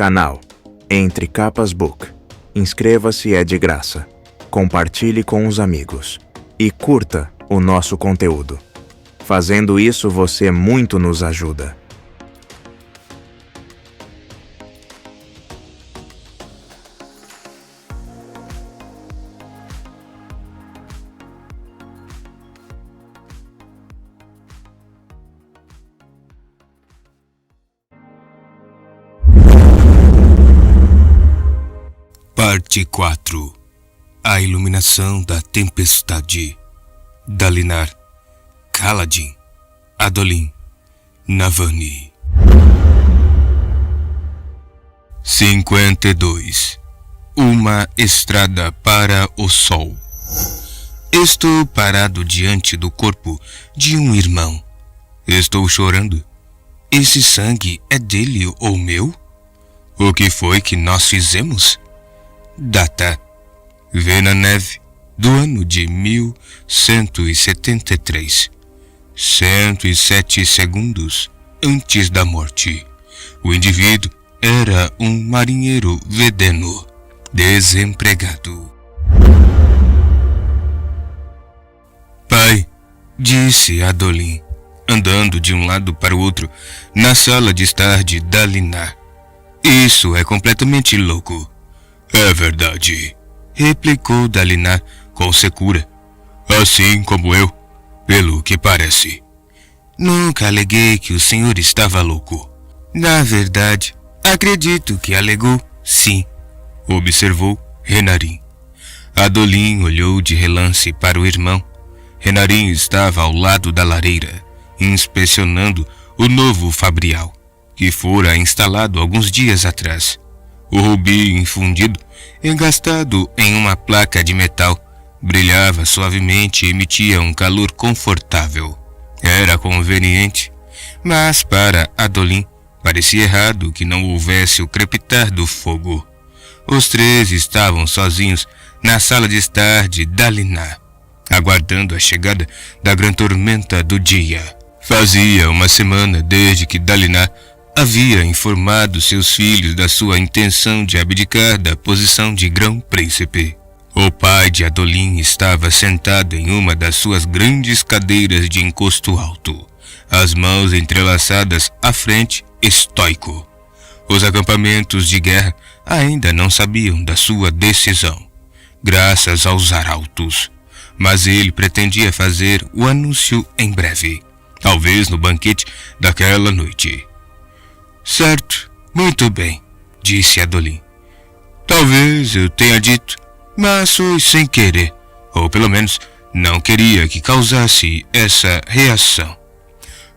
Canal Entre Capas Book. Inscreva-se, é de graça. Compartilhe com os amigos. E curta o nosso conteúdo. Fazendo isso, você muito nos ajuda. Parte 4. A iluminação da tempestade. Dalinar, Kaladin, Adolin, Navani. 52. Uma estrada para o sol. Estou parado diante do corpo de um irmão. Estou chorando. Esse sangue é dele ou meu? O que foi que nós fizemos? Data: vê na neve do ano de 1173. 107 segundos antes da morte. O indivíduo era um marinheiro vedeno, desempregado. Pai, disse Adolin, andando de um lado para o outro na sala de estar de Dalinar. Isso é completamente louco. É verdade, replicou Dalinar com secura. Assim como eu, pelo que parece. Nunca aleguei que o senhor estava louco. Na verdade, acredito que alegou sim, observou Renarin. Adolin olhou de relance para o irmão. Renarin estava ao lado da lareira, inspecionando o novo fabrial, que fora instalado alguns dias atrás. O rubi infundido, engastado em uma placa de metal, brilhava suavemente e emitia um calor confortável. Era conveniente, mas para Adolin parecia errado que não houvesse o crepitar do fogo. Os três estavam sozinhos na sala de estar de Dalinar, aguardando a chegada da grande tormenta do dia. Fazia uma semana desde que Dalinar havia informado seus filhos da sua intenção de abdicar da posição de grão-príncipe. O pai de Adolin estava sentado em uma das suas grandes cadeiras de encosto alto, as mãos entrelaçadas à frente, estoico. Os acampamentos de guerra ainda não sabiam da sua decisão, graças aos arautos, mas ele pretendia fazer o anúncio em breve, talvez no banquete daquela noite. Certo, muito bem, disse Adolin. Talvez eu tenha dito, mas foi sem querer, ou pelo menos não queria que causasse essa reação.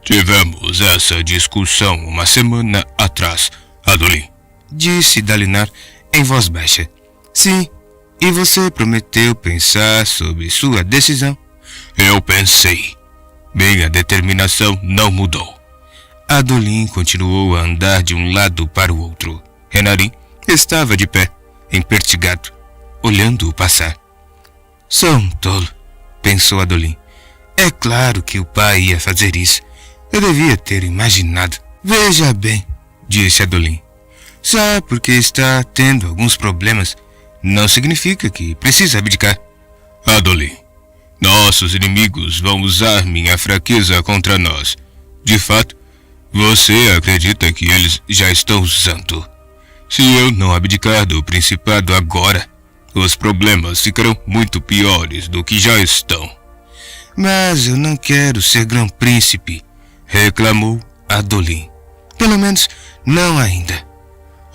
Tivemos essa discussão uma semana atrás, Adolin, disse Dalinar em voz baixa. Sim, e você prometeu pensar sobre sua decisão. Eu pensei. Minha determinação não mudou. Adolin continuou a andar de um lado para o outro. Renarin estava de pé, empertigado, olhando-o passar. Sou um tolo, pensou Adolin. É claro que o pai ia fazer isso. Eu devia ter imaginado. Veja bem, disse Adolin. Só porque está tendo alguns problemas, não significa que precisa abdicar. Adolin, nossos inimigos vão usar minha fraqueza contra nós. De fato, você acredita que eles já estão usando? Se eu não abdicar do principado agora, os problemas ficarão muito piores do que já estão. Mas eu não quero ser grão-príncipe, reclamou Adolin. Pelo menos não ainda.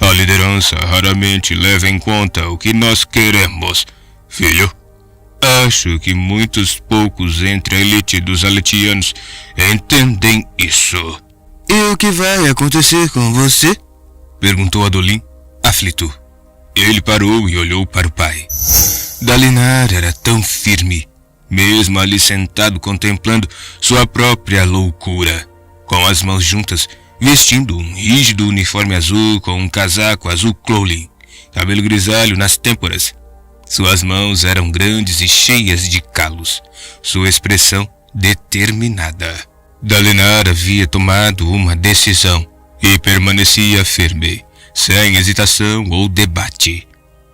A liderança raramente leva em conta o que nós queremos, filho. Acho que muitos poucos entre a elite dos aletianos entendem isso. E o que vai acontecer com você? Perguntou Adolin, aflito. Ele parou e olhou para o pai. Dalinar era tão firme, mesmo ali sentado contemplando sua própria loucura, com as mãos juntas, vestindo um rígido uniforme azul com um casaco azul cloulin, cabelo grisalho nas têmporas. Suas mãos eram grandes e cheias de calos, sua expressão determinada. Dalinar havia tomado uma decisão e permanecia firme, sem hesitação ou debate.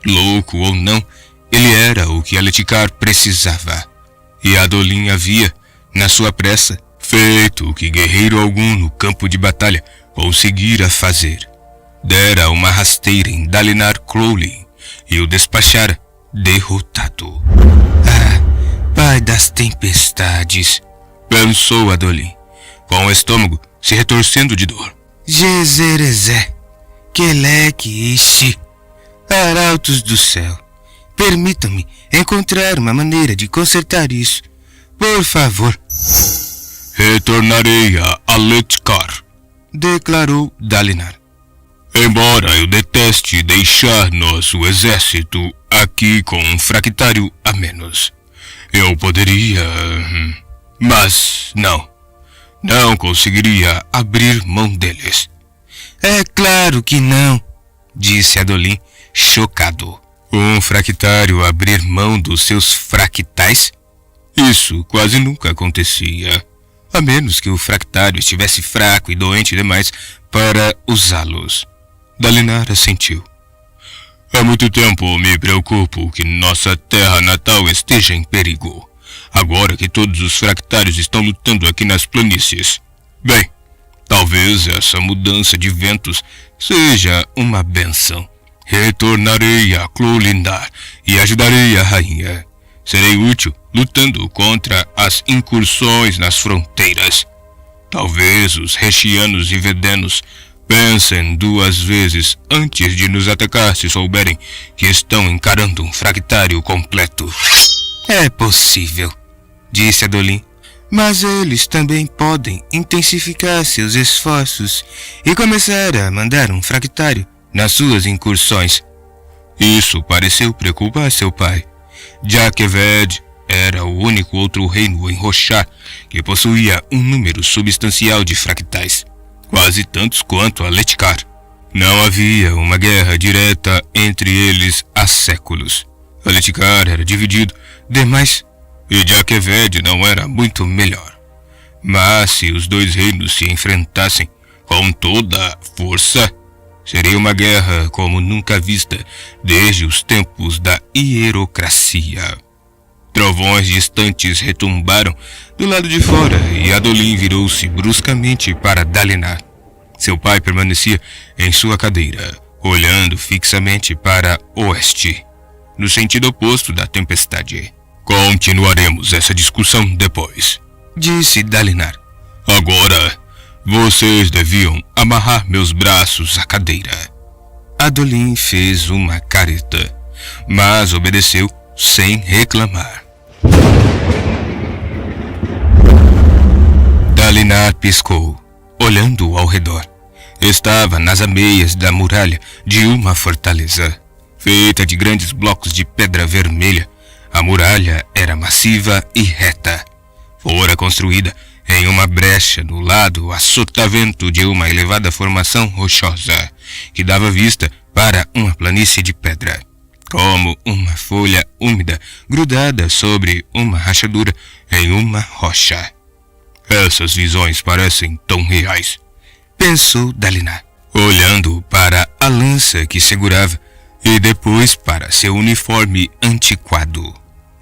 Louco ou não, ele era o que Aletikar precisava. E Adolin havia, na sua pressa, feito o que guerreiro algum no campo de batalha conseguira fazer. Dera uma rasteira em Dalinar Crowley e o despachara derrotado. Ah, pai das tempestades, pensou Adolin, com o estômago se retorcendo de dor. Gezerezé, Kelek Ishi, arautos do céu, permitam-me encontrar uma maneira de consertar isso, por favor. Retornarei a Aletikar, declarou Dalinar. Embora eu deteste deixar nosso exército aqui com um fractário a menos, eu poderia... Mas não conseguiria abrir mão deles. É claro que não, disse Adolin, chocado. Um fractário abrir mão dos seus fractais? Isso quase nunca acontecia, a menos que o fractário estivesse fraco e doente demais para usá-los. Dalinar assentiu. Há muito tempo me preocupo que nossa terra natal esteja em perigo, agora que todos os fractários estão lutando aqui nas planícies. Bem, talvez essa mudança de ventos seja uma bênção. Retornarei a Clolindar e ajudarei a rainha. Serei útil lutando contra as incursões nas fronteiras. Talvez os Rechianos e Vedenos pensem duas vezes antes de nos atacar se souberem que estão encarando um fractário completo. É possível, disse Adolin, mas eles também podem intensificar seus esforços e começar a mandar um fractário nas suas incursões. Isso pareceu preocupar seu pai, já que Ved era o único outro reino em Roshar que possuía um número substancial de fractais, quase tantos quanto Aletikar. Não havia uma guerra direta entre eles há séculos. Aletikar era dividido demais e Jakeved não era muito melhor. Mas se os dois reinos se enfrentassem com toda a força, seria uma guerra como nunca vista desde os tempos da hierocracia. Trovões distantes retumbaram do lado de fora e Adolin virou-se bruscamente para Dalinar. Seu pai permanecia em sua cadeira, olhando fixamente para oeste, no sentido oposto da tempestade. Continuaremos essa discussão depois, disse Dalinar. Agora, vocês deviam amarrar meus braços à cadeira. Adolin fez uma careta, mas obedeceu sem reclamar. Dalinar piscou, olhando ao redor. Estava nas ameias da muralha de uma fortaleza. Feita de grandes blocos de pedra vermelha, a muralha era massiva e reta. Fora construída em uma brecha no lado a sotavento de uma elevada formação rochosa, que dava vista para uma planície de pedra, como uma folha úmida grudada sobre uma rachadura em uma rocha. Essas visões parecem tão reais, pensou Dalinar, olhando para a lança que segurava e depois para seu uniforme antiquado,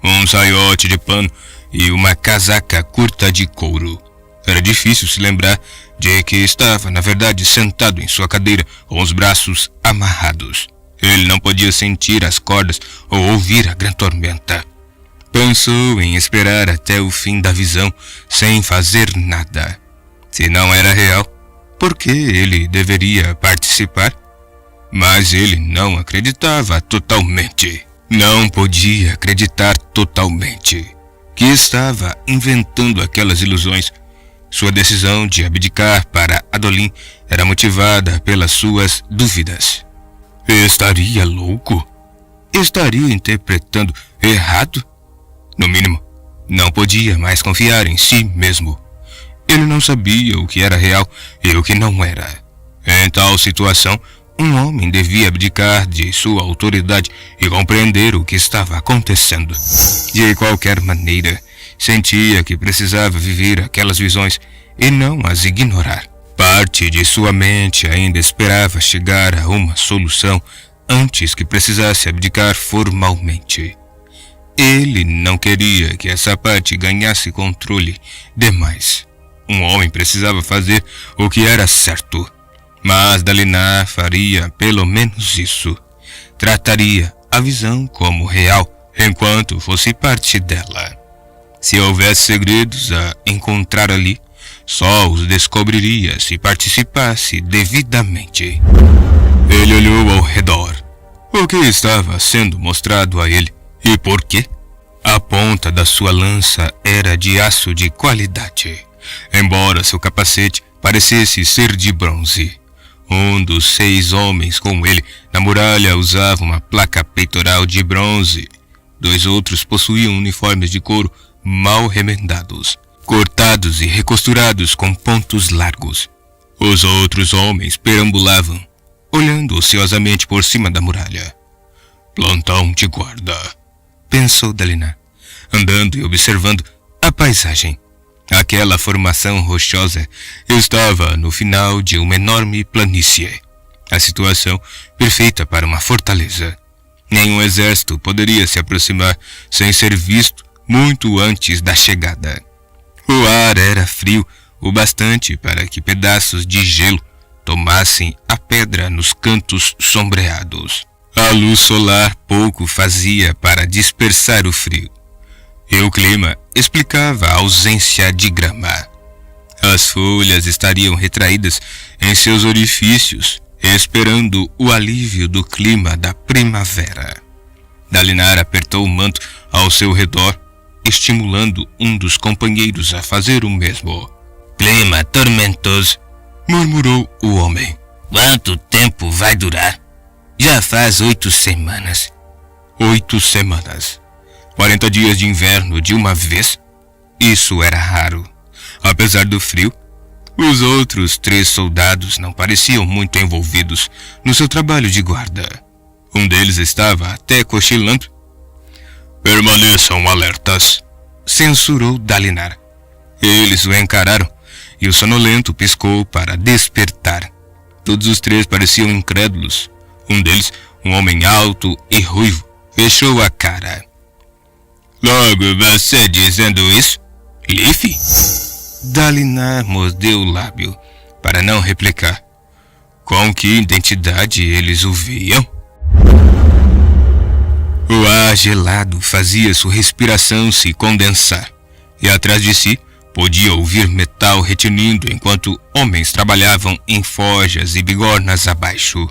um saiote de pano e uma casaca curta de couro. Era difícil se lembrar de que estava, na verdade, sentado em sua cadeira com os braços amarrados. Ele não podia sentir as cordas ou ouvir a grande tormenta. Pensou em esperar até o fim da visão, sem fazer nada. Se não era real, por que ele deveria participar? Mas ele não acreditava totalmente. Não podia acreditar totalmente que estava inventando aquelas ilusões. Sua decisão de abdicar para Adolin era motivada pelas suas dúvidas. Estaria louco? Estaria interpretando errado? No mínimo, não podia mais confiar em si mesmo. Ele não sabia o que era real e o que não era. Em tal situação, um homem devia abdicar de sua autoridade e compreender o que estava acontecendo. De qualquer maneira, sentia que precisava viver aquelas visões e não as ignorar. Parte de sua mente ainda esperava chegar a uma solução antes que precisasse abdicar formalmente. Ele não queria que essa parte ganhasse controle demais. Um homem precisava fazer o que era certo, mas Dalinar faria pelo menos isso. Trataria a visão como real enquanto fosse parte dela. Se houvesse segredos a encontrar ali, só os descobriria se participasse devidamente. Ele olhou ao redor. O que estava sendo mostrado a ele e por quê? A ponta da sua lança era de aço de qualidade, embora seu capacete parecesse ser de bronze. Um dos 6 homens com ele na muralha usava uma placa peitoral de bronze. 2 outros possuíam uniformes de couro mal remendados, cortados e recosturados com pontos largos. Os outros homens perambulavam, olhando ociosamente por cima da muralha. Plantão de guarda, pensou Dalinar, andando e observando a paisagem. Aquela formação rochosa estava no final de uma enorme planície. A situação perfeita para uma fortaleza. Nenhum exército poderia se aproximar sem ser visto muito antes da chegada. O ar era frio o bastante para que pedaços de gelo tomassem a pedra nos cantos sombreados. A luz solar pouco fazia para dispersar o frio, e o clima explicava a ausência de grama. As folhas estariam retraídas em seus orifícios, esperando o alívio do clima da primavera. Dalinar apertou o manto ao seu redor, estimulando um dos companheiros a fazer o mesmo. Clima tormentoso, murmurou o homem. Quanto tempo vai durar? Já faz 8 semanas. 8 semanas. 40 dias de inverno de uma vez? Isso era raro. Apesar do frio, os outros 3 soldados não pareciam muito envolvidos no seu trabalho de guarda. Um deles estava até cochilando. Permaneçam alertas, censurou Dalinar. Eles o encararam e o sonolento piscou para despertar. Todos os 3 pareciam incrédulos. Um deles, um homem alto e ruivo, fechou a cara. Logo você dizendo isso, Life? Dalinar mordeu o lábio para não replicar. Com que identidade eles o viam? O ar gelado fazia sua respiração se condensar, e atrás de si podia ouvir metal retinindo enquanto homens trabalhavam em forjas e bigornas abaixo.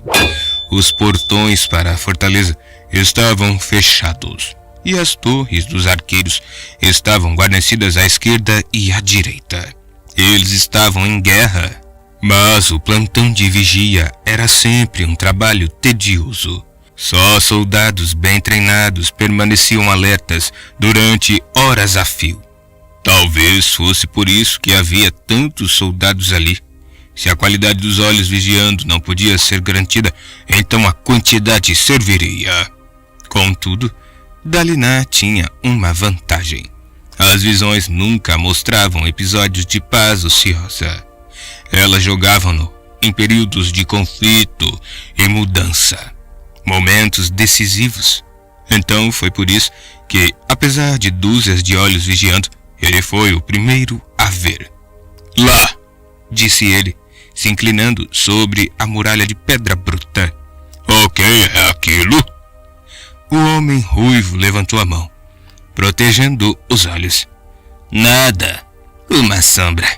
Os portões para a fortaleza estavam fechados, e as torres dos arqueiros estavam guarnecidas à esquerda e à direita. Eles estavam em guerra, mas o plantão de vigia era sempre um trabalho tedioso. Só soldados bem treinados permaneciam alertas durante horas a fio. Talvez fosse por isso que havia tantos soldados ali. Se a qualidade dos olhos vigiando não podia ser garantida, então a quantidade serviria. Contudo, Dalinar tinha uma vantagem. As visões nunca mostravam episódios de paz ociosa. Elas jogavam-no em períodos de conflito e mudança. Momentos decisivos. Então foi por isso que, apesar de dúzias de olhos vigiando, ele foi o primeiro a ver. Lá, disse ele, se inclinando sobre a muralha de pedra bruta. O que é aquilo? O homem ruivo levantou a mão, protegendo os olhos. Nada, uma sombra.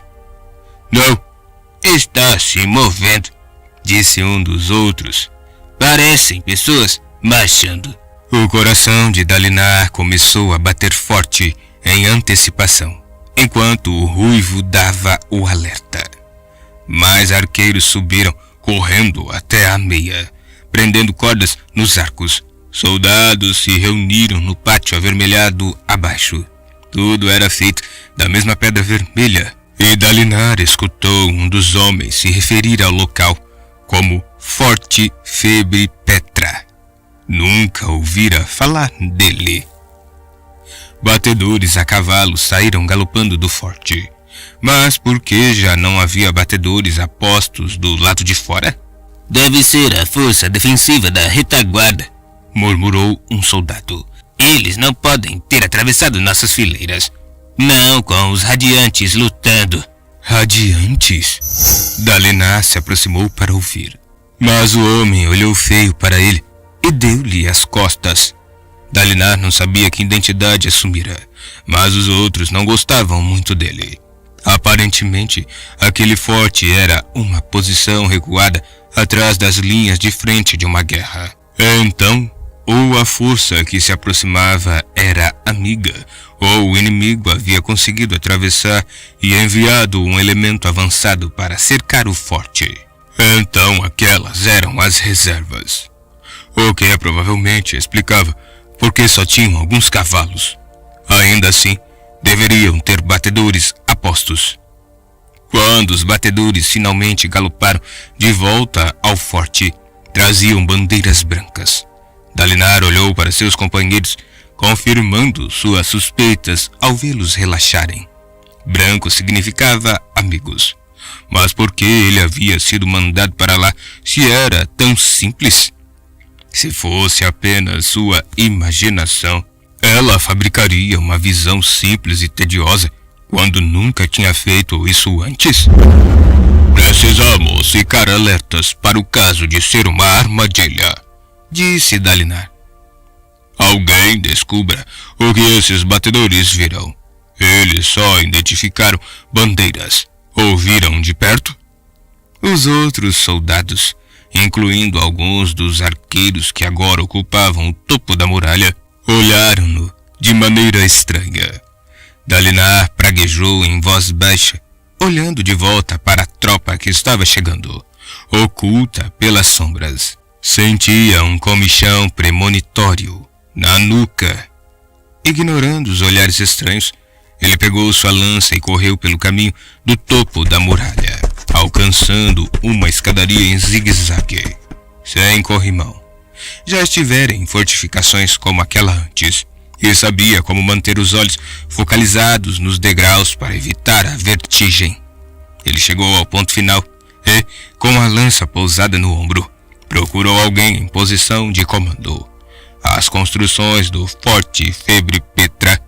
Não, está se movendo, disse um dos outros. Parecem pessoas marchando. O coração de Dalinar começou a bater forte em antecipação, enquanto o ruivo dava o alerta. Mais arqueiros subiram, correndo até a meia, prendendo cordas nos arcos. Soldados se reuniram no pátio avermelhado abaixo. Tudo era feito da mesma pedra vermelha, e Dalinar escutou um dos homens se referir ao local como Forte Febre Petra. Nunca ouvira falar dele. Batedores a cavalo saíram galopando do forte, Mas por que já não havia batedores a postos do lado de fora? Deve ser a força defensiva da retaguarda, murmurou um soldado. Eles não podem ter atravessado nossas fileiras. Não com os radiantes lutando. Radiantes? Dalinar se aproximou para ouvir. Mas o homem olhou feio para ele e deu-lhe as costas. Dalinar não sabia que identidade assumira, mas os outros não gostavam muito dele. Aparentemente, aquele forte era uma posição recuada atrás das linhas de frente de uma guerra. Então, ou a força que se aproximava era amiga, ou o inimigo havia conseguido atravessar e enviado um elemento avançado para cercar o forte. Então aquelas eram as reservas. O que provavelmente explicava porque só tinham alguns cavalos. Ainda assim, deveriam ter batedores a postos. Quando os batedores finalmente galoparam de volta ao forte, traziam bandeiras brancas. Dalinar olhou para seus companheiros, confirmando suas suspeitas ao vê-los relaxarem. Branco significava amigos. Mas por que ele havia sido mandado para lá se era tão simples? Se fosse apenas sua imaginação, ela fabricaria uma visão simples e tediosa quando nunca tinha feito isso antes. Precisamos ficar alertas para o caso de ser uma armadilha, disse Dalinar. Alguém descubra o que esses batedores viram. Eles só identificaram bandeiras. Ouviram de perto? Os outros soldados, incluindo alguns dos arqueiros que agora ocupavam o topo da muralha, olharam-no de maneira estranha. Dalinar praguejou em voz baixa, olhando de volta para a tropa que estava chegando, oculta pelas sombras. Sentia um comichão premonitório na nuca. Ignorando os olhares estranhos, ele pegou sua lança e correu pelo caminho do topo da muralha, alcançando uma escadaria em zigue-zague, sem corrimão. Já estivera em fortificações como aquela antes, e sabia como manter os olhos focalizados nos degraus para evitar a vertigem. Ele chegou ao ponto final e, com a lança pousada no ombro, procurou alguém em posição de comando. As construções do Forte Febre Petra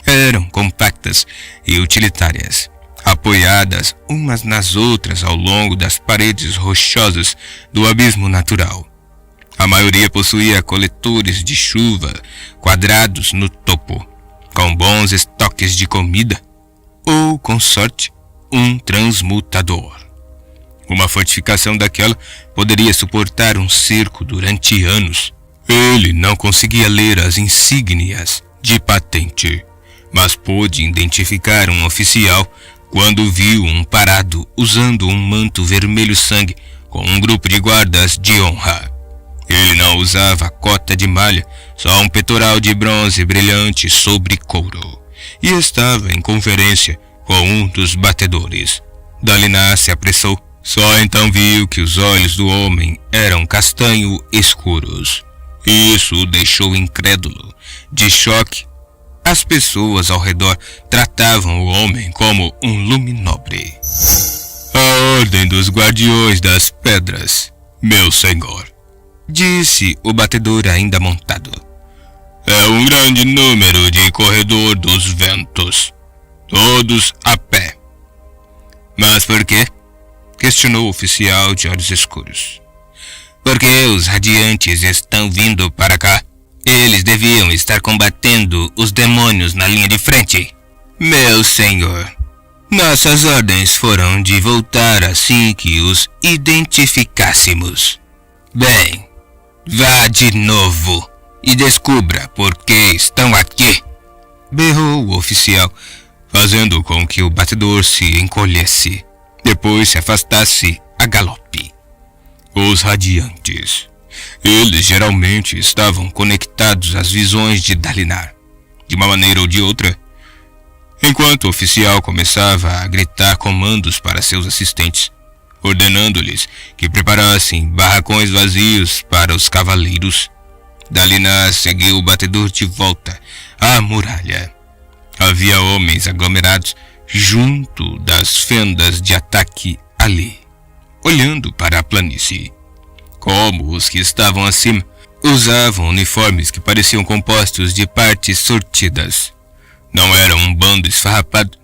eram compactas e utilitárias, apoiadas umas nas outras ao longo das paredes rochosas do abismo natural. A maioria possuía coletores de chuva quadrados no topo, com bons estoques de comida, ou, com sorte, um transmutador. Uma fortificação daquela poderia suportar um cerco durante anos. Ele não conseguia ler as insígnias de patente, mas pôde identificar um oficial quando viu um parado usando um manto vermelho sangue com um grupo de guardas de honra. Ele não usava cota de malha, só um peitoral de bronze brilhante sobre couro, e estava em conferência com um dos batedores. Dalinar se apressou, só então viu que os olhos do homem eram castanho escuros. Isso o deixou incrédulo. De choque, as pessoas ao redor tratavam o homem como um luminobre. A ordem dos guardiões das pedras, meu senhor, disse o batedor ainda montado. É um grande número de corredor dos ventos, todos a pé. Mas por quê? Questionou o oficial de olhos escuros. Porque os radiantes estão vindo para cá. Eles deviam estar combatendo os demônios na linha de frente. Meu senhor, nossas ordens foram de voltar assim que os identificássemos. Bem, vá de novo e descubra por que estão aqui, berrou o oficial, fazendo com que o batedor se encolhesse, depois se afastasse a galope. Os radiantes. Eles geralmente estavam conectados às visões de Dalinar, de uma maneira ou de outra. Enquanto o oficial começava a gritar comandos para seus assistentes, ordenando-lhes que preparassem barracões vazios para os cavaleiros, Dalinar seguiu o batedor de volta à muralha. Havia homens aglomerados junto das fendas de ataque ali, olhando para a planície. Como os que estavam acima usavam uniformes que pareciam compostos de partes sortidas. Não eram um bando esfarrapado,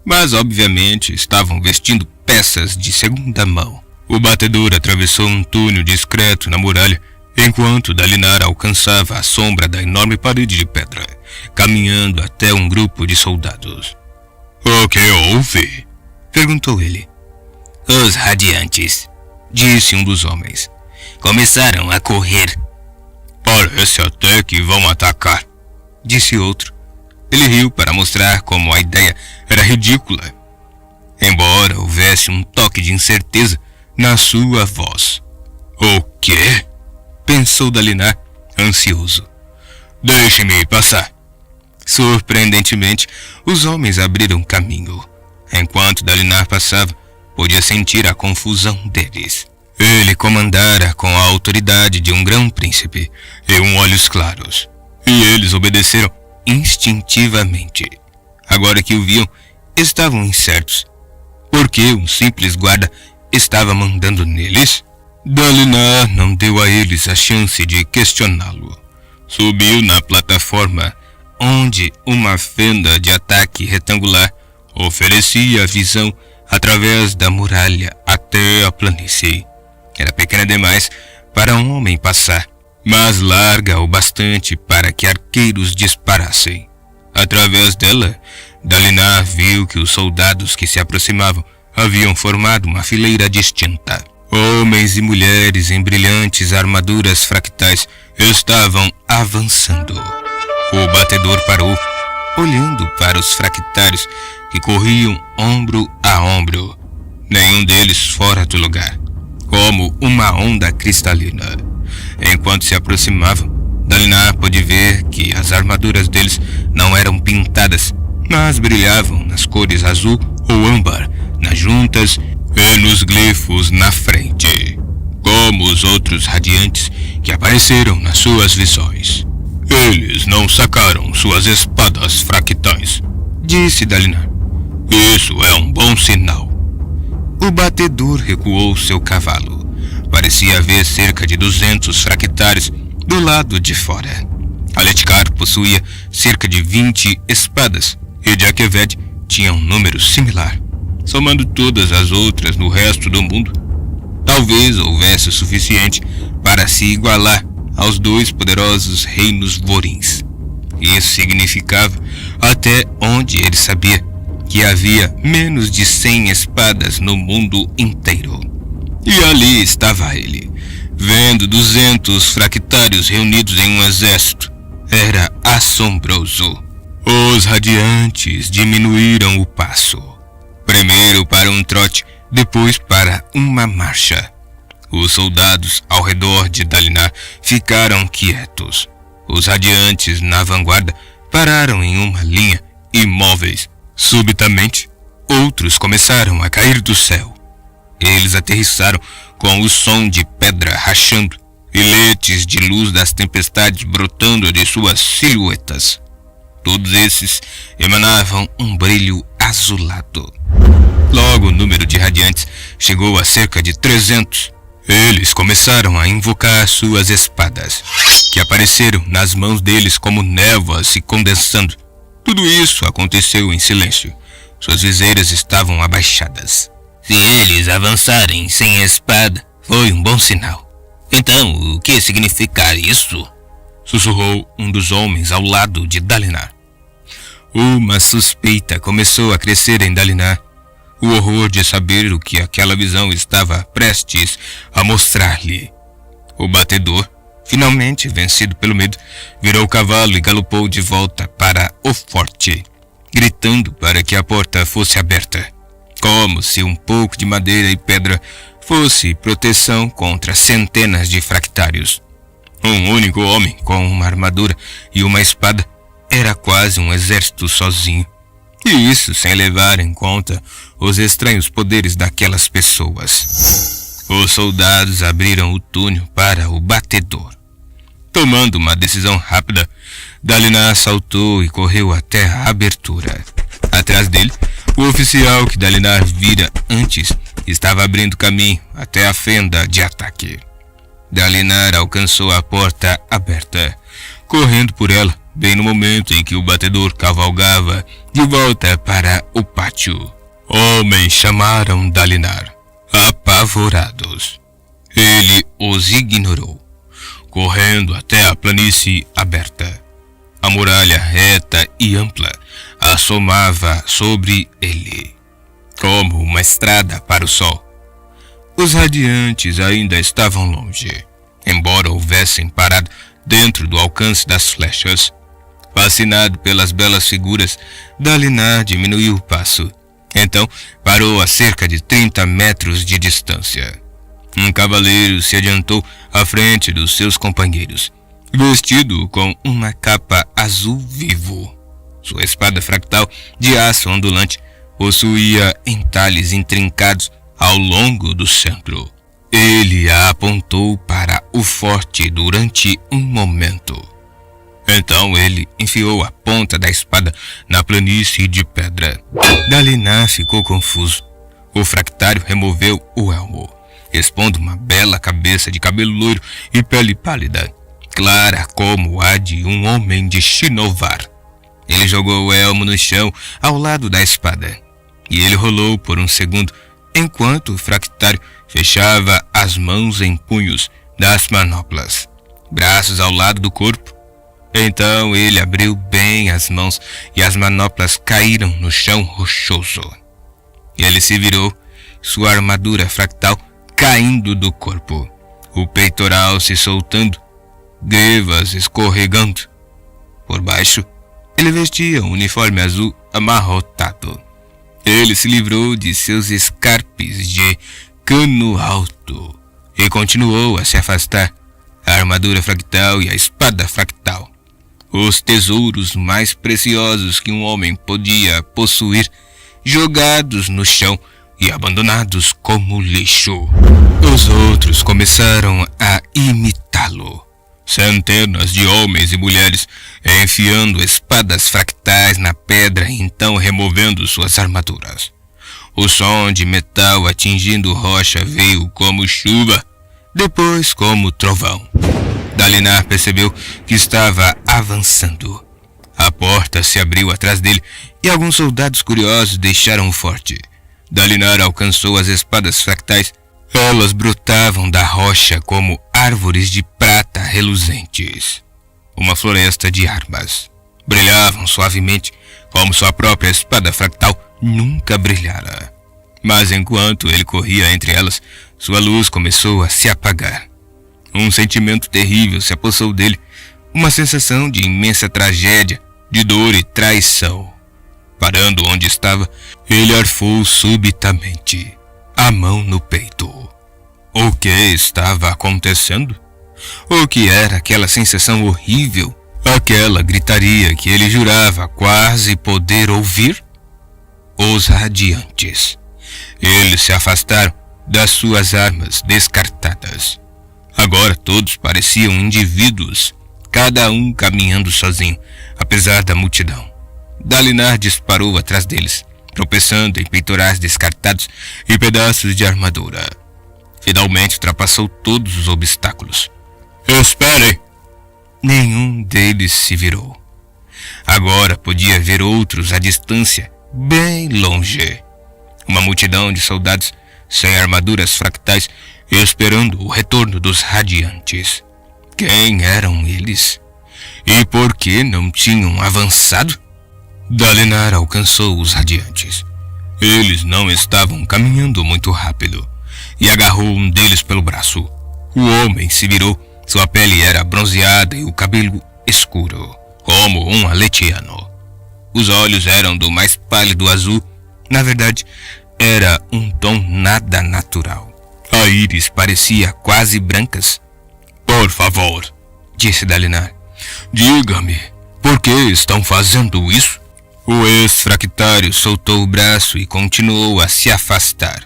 mas obviamente estavam vestindo peças de segunda mão. O batedor atravessou um túnel discreto na muralha, enquanto Dalinar alcançava a sombra da enorme parede de pedra, caminhando até um grupo de soldados. "O que houve?" perguntou ele. Os radiantes, disse um dos homens. Começaram a correr. "Parece até que vão atacar", disse outro. Ele riu para mostrar como a ideia era ridícula, embora houvesse um toque de incerteza na sua voz. "O quê?" pensou Dalinar, ansioso. "Deixe-me passar." Surpreendentemente, os homens abriram caminho. Enquanto Dalinar passava, podia sentir a confusão deles. Ele comandara com a autoridade de um grão-príncipe e olhos claros, e eles obedeceram instintivamente. Agora que o viam, estavam incertos. Por que um simples guarda estava mandando neles? Dalinar não deu a eles a chance de questioná-lo. Subiu na plataforma, onde uma fenda de ataque retangular oferecia visão através da muralha até a planície. Era pequena demais para um homem passar, mas larga o bastante para que arqueiros disparassem. Através dela, Dalinar viu que os soldados que se aproximavam haviam formado uma fileira distinta. Homens e mulheres em brilhantes armaduras fractais estavam avançando. O batedor parou, olhando para os fractários que corriam ombro a ombro, nenhum deles fora do lugar, como uma onda cristalina. Enquanto se aproximavam, Dalinar pôde ver que as armaduras deles não eram pintadas, mas brilhavam nas cores azul ou âmbar, nas juntas e nos glifos na frente, como os outros radiantes que apareceram nas suas visões. "Eles não sacaram suas espadas fractais", disse Dalinar. "Isso é um bom sinal." O batedor recuou seu cavalo. Parecia haver cerca de 200 fractários do lado de fora. Aletkar possuía cerca de 20 espadas e Jakeved tinha um número similar. Somando todas as outras no resto do mundo, talvez houvesse o suficiente para se igualar aos dois poderosos reinos vorins. Isso significava, até onde ele sabia, que havia menos de 100 espadas no mundo inteiro. E ali estava ele, vendo 200 fractários reunidos em um exército. Era assombroso. Os radiantes diminuíram o passo. Primeiro para um trote, depois para uma marcha. Os soldados ao redor de Dalinar ficaram quietos. Os radiantes na vanguarda pararam em uma linha, imóveis. Subitamente, outros começaram a cair do céu. Eles aterrissaram com o som de pedra rachando, filetes de luz das tempestades brotando de suas silhuetas. Todos esses emanavam um brilho azulado. Logo o número de radiantes chegou a cerca de 300. Eles começaram a invocar suas espadas, que apareceram nas mãos deles como névoa se condensando. Tudo isso aconteceu em silêncio. Suas viseiras estavam abaixadas. Se eles avançarem sem espada, foi um bom sinal. Então, o que significa isso? Sussurrou um dos homens ao lado de Dalinar. Uma suspeita começou a crescer em Dalinar. O horror de saber o que aquela visão estava prestes a mostrar-lhe. O batedor, finalmente vencido pelo medo, virou o cavalo e galopou de volta para o forte, gritando para que a porta fosse aberta, como se um pouco de madeira e pedra fosse proteção contra centenas de fractários. Um único homem com uma armadura e uma espada era quase um exército sozinho. E isso sem levar em conta os estranhos poderes daquelas pessoas. Os soldados abriram o túnel para o batedor. Tomando uma decisão rápida, Dalinar saltou e correu até a abertura. Atrás dele, o O oficial que Dalinar vira antes estava abrindo caminho até a fenda de ataque. Dalinar alcançou a porta aberta, correndo por ela bem no momento em que o batedor cavalgava de volta para o pátio. Homens chamaram Dalinar, apavorados. Ele os ignorou, correndo até a planície aberta. A muralha reta e ampla assomava sobre ele, como uma estrada para o sol. Os radiantes ainda estavam longe, embora houvessem parado dentro do alcance das flechas. Fascinado pelas belas figuras, Dalinar diminuiu o passo. Então parou a cerca de 30 metros de distância. Um cavaleiro se adiantou à frente dos seus companheiros, vestido com uma capa azul vivo. Sua espada fractal de aço ondulante possuía entalhes intrincados ao longo do centro. Ele a apontou para o forte durante um momento. Então ele enfiou a ponta da espada na planície de pedra. Dalinar ficou confuso. O fractário removeu o elmo, expondo uma bela cabeça de cabelo loiro e pele pálida, clara como a de um homem de Shinovar. Ele jogou o elmo no chão ao lado da espada, e ele rolou por um segundo, enquanto o fractário fechava as mãos em punhos das manoplas, braços ao lado do corpo. Então ele abriu bem as mãos e as manoplas caíram no chão rochoso. Ele se virou, sua armadura fractal caindo do corpo, o peitoral se soltando, grevas escorregando. Por baixo, ele vestia um uniforme azul amarrotado. Ele se livrou de seus escarpes de cano alto e continuou a se afastar. A armadura fractal e a espada fractal, os tesouros mais preciosos que um homem podia possuir, jogados no chão e abandonados como lixo. Os outros começaram a imitá-lo. Centenas de homens e mulheres enfiando espadas fractais na pedra e então removendo suas armaduras. O som de metal atingindo rocha veio como chuva, depois como trovão. Dalinar percebeu que estava avançando. A porta se abriu atrás dele e alguns soldados curiosos deixaram o forte. Dalinar alcançou as espadas fractais. Elas brotavam da rocha como árvores de prata reluzentes. Uma floresta de armas. Brilhavam suavemente, como sua própria espada fractal nunca brilhara. Mas enquanto ele corria entre elas, sua luz começou a se apagar. Um sentimento terrível se apossou dele, uma sensação de imensa tragédia, de dor e traição. Parando onde estava, ele arfou subitamente, a mão no peito. O que estava acontecendo? O que era aquela sensação horrível? Aquela gritaria que ele jurava quase poder ouvir? Os radiantes. Eles se afastaram das suas armas descartadas. Agora todos pareciam indivíduos, cada um caminhando sozinho, apesar da multidão. Dalinar disparou atrás deles, tropeçando em peitorais descartados e pedaços de armadura. Finalmente ultrapassou todos os obstáculos. Esperem! Nenhum deles se virou. Agora podia ver outros à distância, bem longe. Uma multidão de soldados sem armaduras fractais esperando o retorno dos radiantes. Quem eram eles? E por que não tinham avançado? Dalinar alcançou os radiantes. Eles não estavam caminhando muito rápido e agarrou um deles pelo braço. O homem se virou, sua pele era bronzeada e o cabelo escuro, como um aletiano. Os olhos eram do mais pálido azul, na verdade, era um tom nada natural. A íris parecia quase brancas. Por favor, disse Dalinar, diga-me, por que estão fazendo isso? O ex-fractário soltou o braço e continuou a se afastar.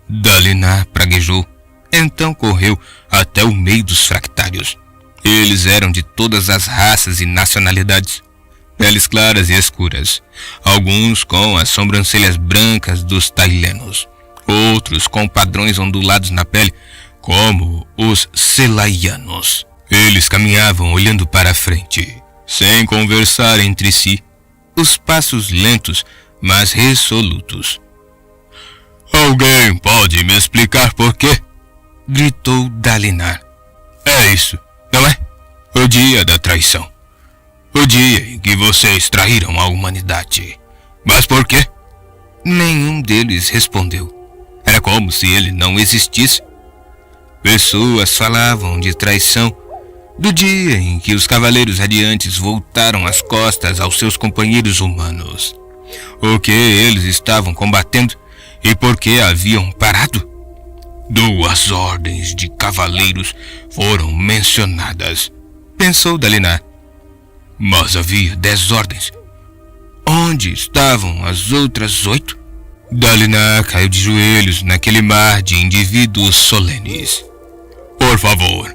Dalinar praguejou, então correu até o meio dos fractários. Eles eram de todas as raças e nacionalidades. peles claras e escuras, alguns com as sobrancelhas brancas dos tailenos, outros com padrões ondulados na pele, como os selaianos. Eles caminhavam olhando para a frente, sem conversar entre si, os passos lentos, mas resolutos. Alguém pode me explicar por quê? Gritou Dalinar. É isso, não é? O dia da traição. O dia em que vocês traíram a humanidade. Mas por quê? Nenhum deles respondeu. Era como se ele não existisse. Pessoas falavam de traição do dia em que os cavaleiros radiantes voltaram as costas aos seus companheiros humanos. O que eles estavam combatendo e por que haviam parado? 2 ordens de cavaleiros foram mencionadas, pensou Dalinar. Mas havia 10 ordens. Onde estavam as outras 8? Dalinar caiu de joelhos naquele mar de indivíduos solenes. Por favor,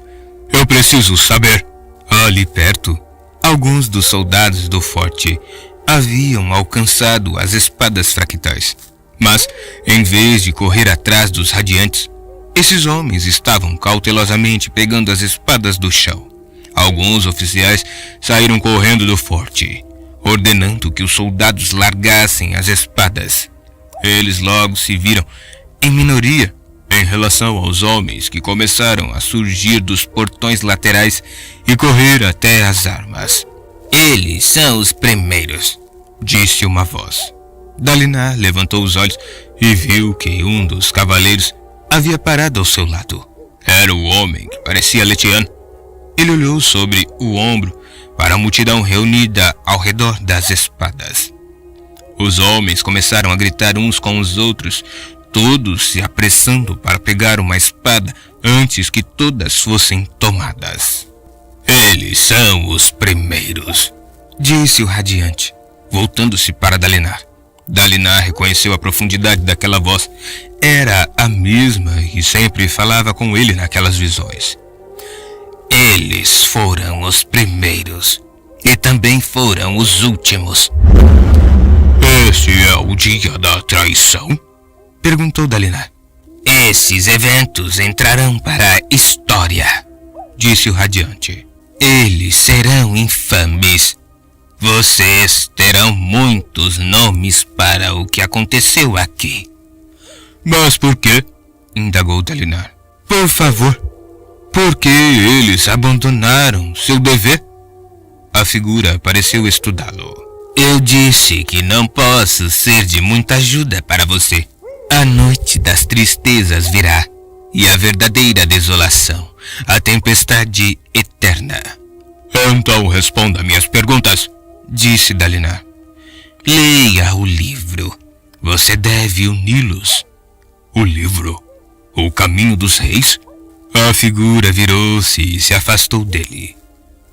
eu preciso saber. Ali perto, alguns dos soldados do forte haviam alcançado as espadas fractais. Mas, em vez de correr atrás dos radiantes, esses homens estavam cautelosamente pegando as espadas do chão. Alguns oficiais saíram correndo do forte, ordenando que os soldados largassem as espadas. Eles logo se viram em minoria em relação aos homens que começaram a surgir dos portões laterais e correr até as armas. Eles são os primeiros, disse uma voz. Dalinar levantou os olhos e viu que um dos cavaleiros havia parado ao seu lado. Era o homem que parecia Letiano. Ele olhou sobre o ombro para a multidão reunida ao redor das espadas. Os homens começaram a gritar uns com os outros, todos se apressando para pegar uma espada antes que todas fossem tomadas. Eles são os primeiros, disse o radiante, voltando-se para Dalinar. Dalinar reconheceu a profundidade daquela voz. Era a mesma que sempre falava com ele naquelas visões. Eles foram os primeiros e também foram os últimos. Esse é o dia da traição? Perguntou Dalinar. Esses eventos entrarão para a história, disse o radiante. Eles serão infames. Vocês terão muitos nomes para o que aconteceu aqui. Mas por quê? Indagou Dalinar. Por favor, por que eles abandonaram seu dever? A figura pareceu estudá-lo. Eu disse que não posso ser de muita ajuda para você. A noite das tristezas virá, e a verdadeira desolação, a tempestade eterna. Então responda minhas perguntas, disse Dalinar. Leia o livro. Você deve uni-los. O livro? O caminho dos reis? A figura virou-se e se afastou dele,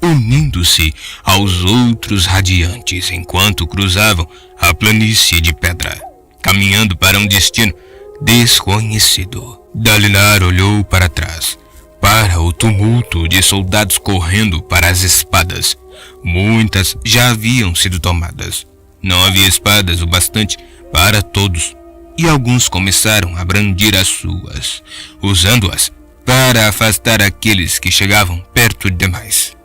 unindo-se aos outros radiantes enquanto cruzavam a planície de pedra, caminhando para um destino desconhecido. Dalinar olhou para trás, para o tumulto de soldados correndo para as espadas. Muitas já haviam sido tomadas. Não havia espadas o bastante para todos, e alguns começaram a brandir as suas, usando-as para afastar aqueles que chegavam perto demais.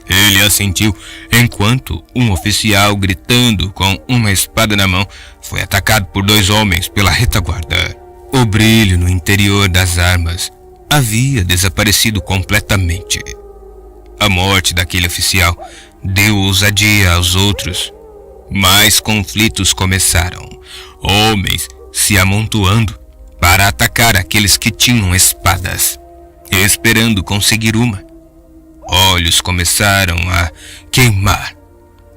Ele assentiu enquanto um oficial, gritando com uma espada na mão, foi atacado por 2 homens pela retaguarda. O brilho no interior das armas havia desaparecido completamente. A morte daquele oficial deu ousadia aos outros. Mais conflitos começaram, homens se amontoando para atacar aqueles que tinham espadas, esperando conseguir uma. Olhos começaram a queimar.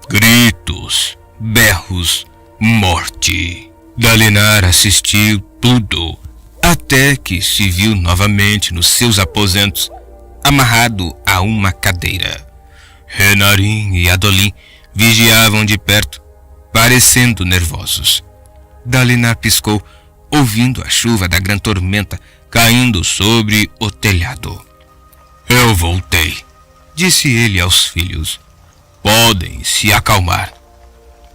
Gritos, berros, morte. Dalinar assistiu tudo, até que se viu novamente nos seus aposentos, amarrado a uma cadeira. Renarin e Adolin vigiavam de perto, parecendo nervosos. Dalinar piscou, ouvindo a chuva da grande tormenta caindo sobre o telhado. Eu voltei, disse ele aos filhos. podem se acalmar.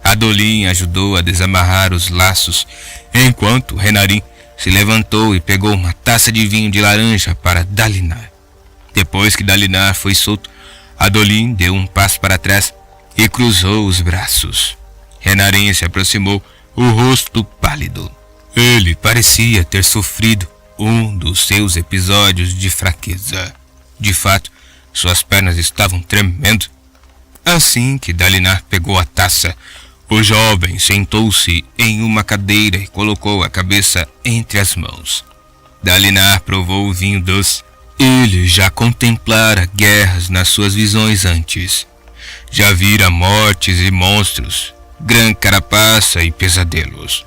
Adolin ajudou a desamarrar os laços, enquanto Renarin se levantou e pegou uma taça de vinho de laranja para Dalinar. Depois que Dalinar foi solto, Adolin deu um passo para trás e cruzou os braços. Renarin se aproximou, o rosto pálido. Ele parecia ter sofrido um dos seus episódios de fraqueza. De fato, suas pernas estavam tremendo. Assim que Dalinar pegou a taça, o jovem sentou-se em uma cadeira e colocou a cabeça entre as mãos. Dalinar provou o vinho doce. Ele já contemplara guerras nas suas visões antes. Já vira mortes e monstros, grã carapaça e pesadelos.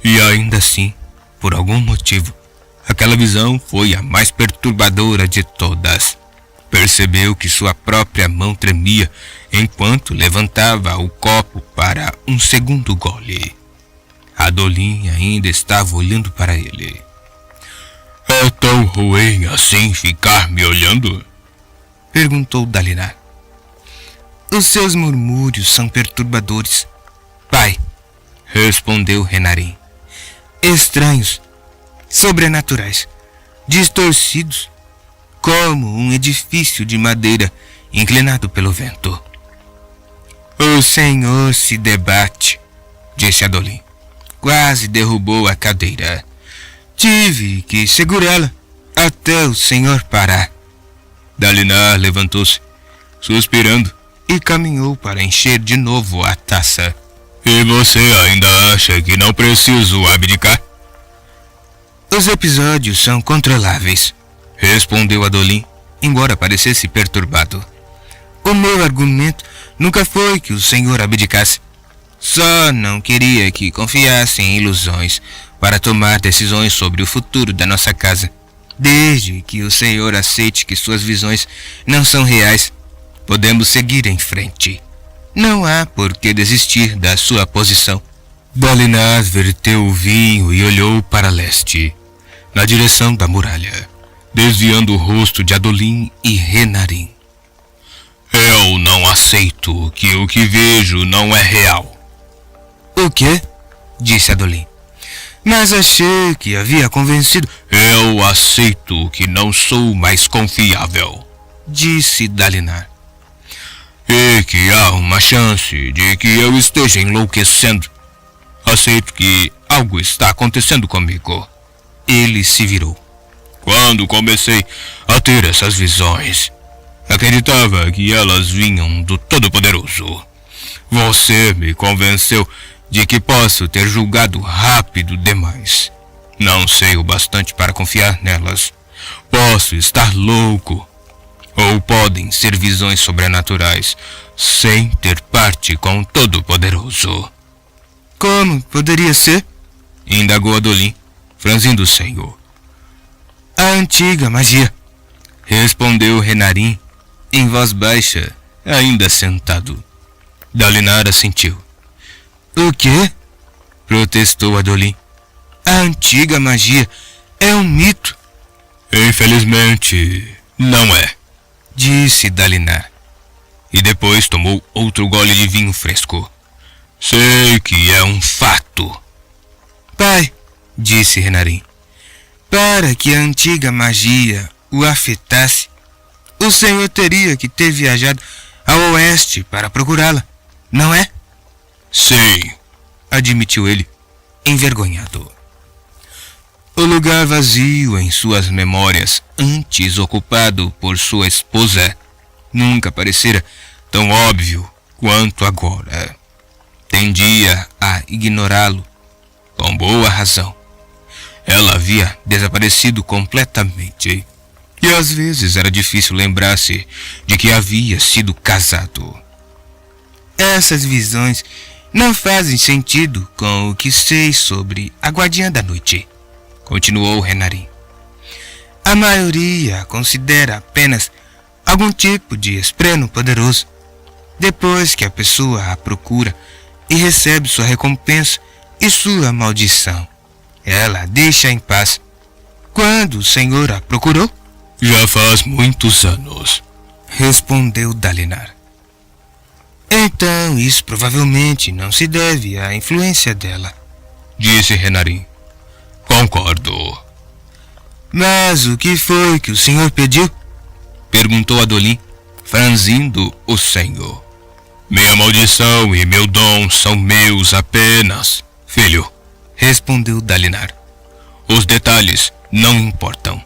E ainda assim, por algum motivo, aquela visão foi a mais perturbadora de todas. Percebeu que sua própria mão tremia enquanto levantava o copo para um segundo gole. Adolin ainda estava olhando para ele. É tão ruim assim ficar me olhando? Perguntou Dalinar. Os seus murmúrios são perturbadores, pai, respondeu Renarin. Estranhos, sobrenaturais, distorcidos, como um edifício de madeira inclinado pelo vento. O senhor se debate, disse Adolin. Quase derrubou a cadeira. Tive que segurá-la até o senhor parar. Dalinar levantou-se, suspirando, e caminhou para encher de novo a taça. E você ainda acha que não preciso abdicar? Os episódios são controláveis, respondeu Adolin, embora parecesse perturbado. O meu argumento nunca foi que o senhor abdicasse. Só não queria que confiasse em ilusões para tomar decisões sobre o futuro da nossa casa. Desde que o senhor aceite que suas visões não são reais, podemos seguir em frente. Não há por que desistir da sua posição. Dalinar verteu o vinho e olhou para leste, na direção da muralha, desviando o rosto de Adolin e Renarin. Eu não aceito que o que vejo não é real. O quê? Disse Adolin. Mas achei que havia convencido. Eu aceito que não sou mais confiável, disse Dalinar. E que há uma chance de que eu esteja enlouquecendo. Aceito que algo está acontecendo comigo. Ele se virou. Quando comecei a ter essas visões, acreditava que elas vinham do Todo-Poderoso. Você me convenceu de que posso ter julgado rápido demais. Não sei o bastante para confiar nelas. Posso estar louco. Ou podem ser visões sobrenaturais, sem ter parte com o Todo-Poderoso. Como poderia ser? Indagou Adolin, franzindo o senho. A antiga magia, respondeu Renarin, em voz baixa, ainda sentado. Dalinar assentiu. O quê? Protestou Adolin. A antiga magia é um mito. Infelizmente, não é, disse Dalinar. E depois tomou outro gole de vinho fresco. Sei que é um fato. Pai, disse Renarin, para que a antiga magia o afetasse, o senhor teria que ter viajado ao oeste para procurá-la, não é? Sim, admitiu ele, envergonhado. O lugar vazio em suas memórias, antes ocupado por sua esposa, nunca parecera tão óbvio quanto agora. Tendia a ignorá-lo, com boa razão. Ela havia desaparecido completamente, e às vezes era difícil lembrar-se de que havia sido casado. Essas visões não fazem sentido com o que sei sobre a Guardiã da Noite, continuou Renarin. A maioria considera apenas algum tipo de espreno poderoso. Depois que a pessoa a procura e recebe sua recompensa e sua maldição, ela a deixa em paz. Quando o senhor a procurou? Já faz muitos anos, respondeu Dalinar. Então, isso provavelmente não se deve à influência dela, disse Renarin. Concordo. Mas o que foi que o senhor pediu? Perguntou Adolin, franzindo o senho. Minha maldição e meu dom são meus apenas, filho, respondeu Dalinar. Os detalhes não importam.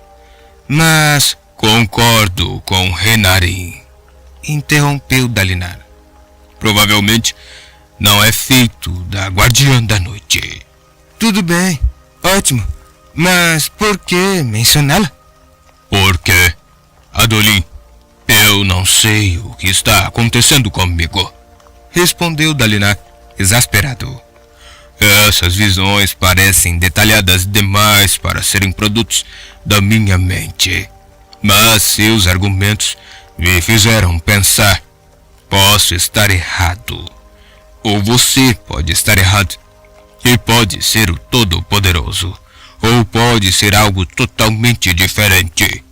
Mas concordo com Renarin, interrompeu Dalinar. Provavelmente não é feito da Guardiã da Noite. Tudo bem, ótimo. Mas por que mencioná-la? Porque, Adolin, eu não sei o que está acontecendo comigo, respondeu Dalinar, exasperado. Essas visões parecem detalhadas demais para serem produtos da minha mente. Mas seus argumentos me fizeram pensar. Posso estar errado. Ou você pode estar errado. E pode ser o Todo-Poderoso. Ou pode ser algo totalmente diferente.